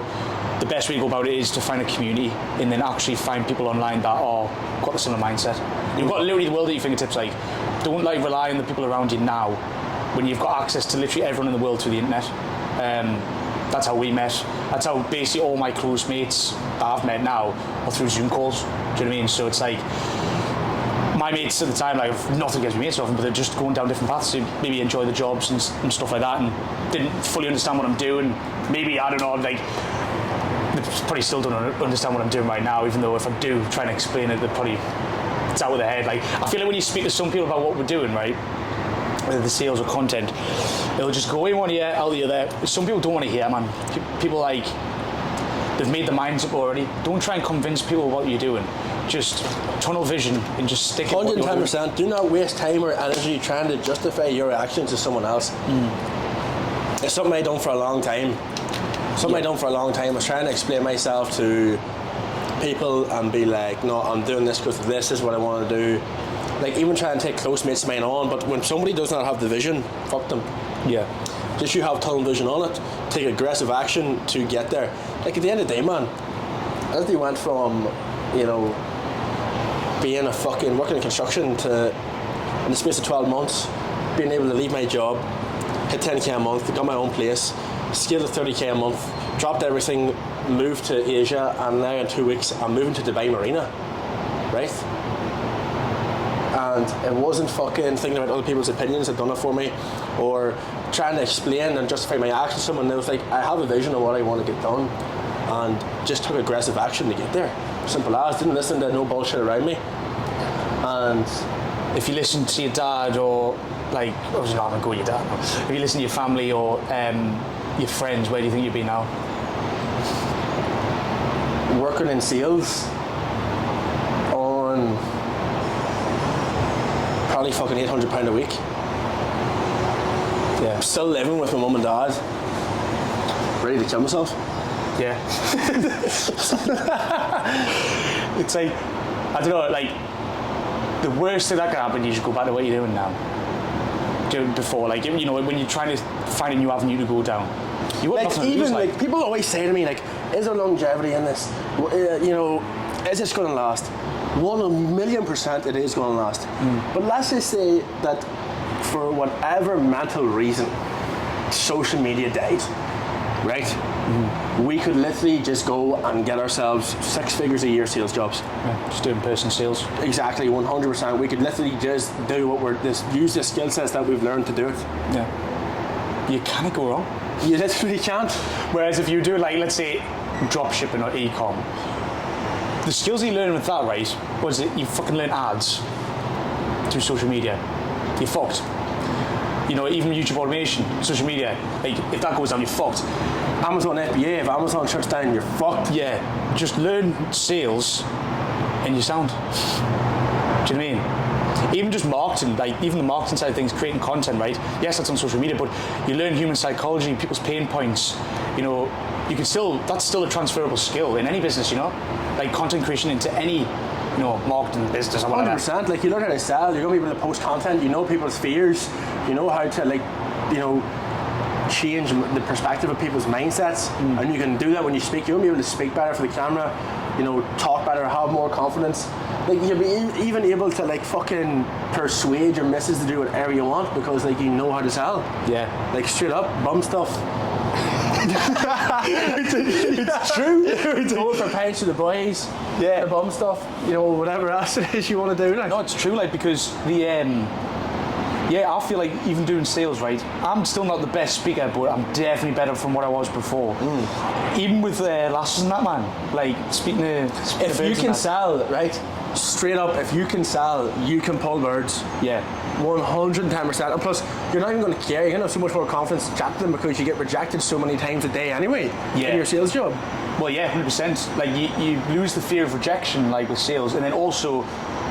the best way to go about it is to find a community, and then actually find people online that are got the similar mindset. You've got literally the world at your fingertips. Like, don't like rely on the people around you now, when you've got access to literally everyone in the world through the internet. That's how we met. That's how basically all my close mates that I've met now are through Zoom calls. Do you know what I mean? So it's like, my mates at the time, like, nothing against my mates often, but they're just going down different paths to maybe enjoy the jobs and stuff like that, and didn't fully understand what I'm doing. Maybe, I don't know, like, they probably still don't understand what I'm doing right now, even though if I do try and explain it, they're probably, it's out of their head. Like, I feel like when you speak to some people about what we're doing, right, whether the sales or content, it'll just go in one ear, out the other. Some people don't want to hear, man. People, like, they've made their minds up already. Don't try and convince people what you're doing. Just tunnel vision and just stick it. 110%. Do not waste time or energy trying to justify your actions to someone else. It's something I've done for a long time. I was trying to explain myself to people and be like, no, I'm doing this because this is what I want to do. Like, even try and take close mates of mine on, but when somebody does not have the vision, fuck them. Yeah. Just you have tunnel vision on it, take aggressive action to get there. Like, at the end of the day, man, as they went from, you know, being a fucking working in construction to, in the space of 12 months, being able to leave my job, hit 10k a month, got my own place, scaled to 30k a month, dropped everything, moved to Asia, and now in 2 weeks I'm moving to Dubai Marina, right? And it wasn't fucking thinking about other people's opinions that done it for me, or trying to explain and justify my actions to someone. It was like, I have a vision of what I want to get done, and just took aggressive action to get there. Simple as. Didn't listen to no bullshit around me. And if you listen to your dad, or like, obviously not going to go with your dad, but if you listen to your family or your friends, where do you think you'd be now? Working in sales on probably fucking £800 a week. Yeah. Still living with my mum and dad. Ready to kill myself. Yeah. It's like, I don't know, like, the worst thing that can happen, you just go back to what you're doing now. Doing before, like, you know, when you're trying to find a new avenue to go down. You wouldn't Like, even like people always say to me, like, is there longevity in this? You know, is this going to last? 1,000,000% it is going to last. But let's just say that for whatever mental reason, social media died, right? We could literally just go and get ourselves 6 figures a year sales jobs. Yeah, just doing person sales. Exactly, 100%. We could literally just do what use the skill sets that we've learned to do it. Yeah. You can't go wrong. You literally can't. Whereas if you do, like, let's say, drop shipping or e-com, the skills you learn with that, right, was that you fucking learn ads through social media. You're fucked. You know, even YouTube automation, social media, like, if that goes down, you're fucked. Amazon FBA, if Amazon shuts down, you're fucked. Yeah, just learn sales and you sound. Do you know what I mean? Even just marketing, like, even the marketing side of things, creating content, right? Yes, that's on social media, but you learn human psychology, people's pain points. You know, you can still, that's still a transferable skill in any business, you know? Like content creation into any, you know, marketing business or whatever. 100%. Like, you learn how to sell, you're going to be able to post content, you know people's fears, you know how to, like, you know, change the perspective of people's mindsets, and you can do that when you speak. You'll be able to speak better for the camera, you know, talk better, have more confidence. Like, you'll be even able to, like, fucking persuade your missus to do whatever you want because, like, you know how to sell. Yeah. Like, straight up, bum stuff. It's true. Going for pints to the boys. Yeah. The bum stuff. You know, whatever else it is you want to do. Like. No, it's true, like, because the yeah, I feel like even doing sales, right, I'm still not the best speaker, but I'm definitely better from what I was before. Even with lasses and that, man, like, speaking to If you can sell, right, straight up, if you can sell, you can pull birds. Yeah. 110%. And plus, you're not even going to care. You're going to have so much more confidence to chat to them because you get rejected so many times a day anyway in your sales job. Well, yeah, 100%. Like, you lose the fear of rejection, like, with sales, and then also,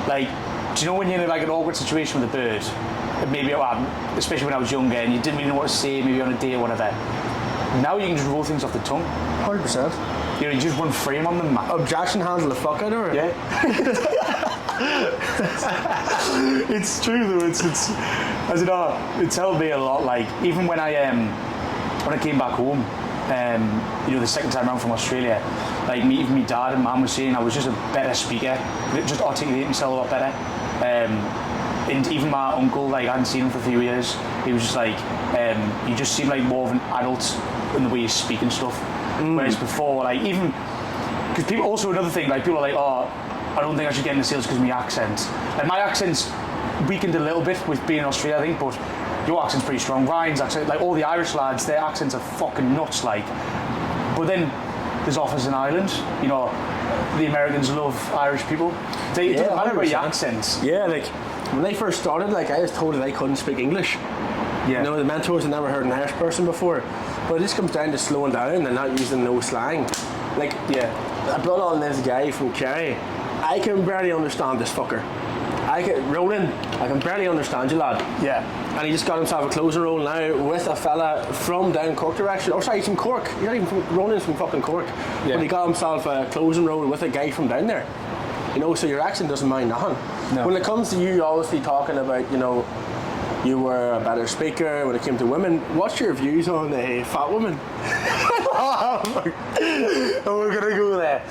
like, do you know when you're in, like, an awkward situation with a bird? Maybe, especially when I was younger, and you didn't really know what to say, maybe on a day or whatever. Now you can just roll things off the tongue. 100%. You know, you just run frame on them, man. Objection handle the fuck out of her. Yeah. It's true though. It's I don't know. It's helped me a lot. Like, even when I came back home, you know, the second time around from Australia, like, even my dad and mum was saying I was just a better speaker, just articulate myself a lot better. And even my uncle, like, I hadn't seen him for a few years. He was just like, you just seem like more of an adult in the way you speak and stuff. Whereas before, like, even because people, also another thing, like, people are like, oh, I don't think I should get into sales because of my accent. Like, my accent's weakened a little bit with being in Australia, I think, but your accent's pretty strong. Ryan's accent, like, all the Irish lads, their accents are fucking nuts, like. But then there's offers in Ireland, you know, the Americans love Irish people. It doesn't matter about your accents. Yeah, like, when they first started, like, I was told that I couldn't speak English. Yeah. You know, the mentors had never heard an Irish person before. But it just comes down to slowing down and not using no slang. Like, yeah, I brought on this guy from Craic. I can barely understand this fucker. Roland, I can barely understand you, lad. Yeah. And he just got himself a closing role now with a fella from down Cork direction. Oh, sorry, he's from Cork. You're not even from, Roland's from fucking Cork. Yeah. But he got himself a closing role with a guy from down there. You know, so your accent doesn't mind nothing. No. When it comes to you obviously talking about, you know, you were a better speaker when it came to women, what's your views on fat women? Oh, we're gonna go there.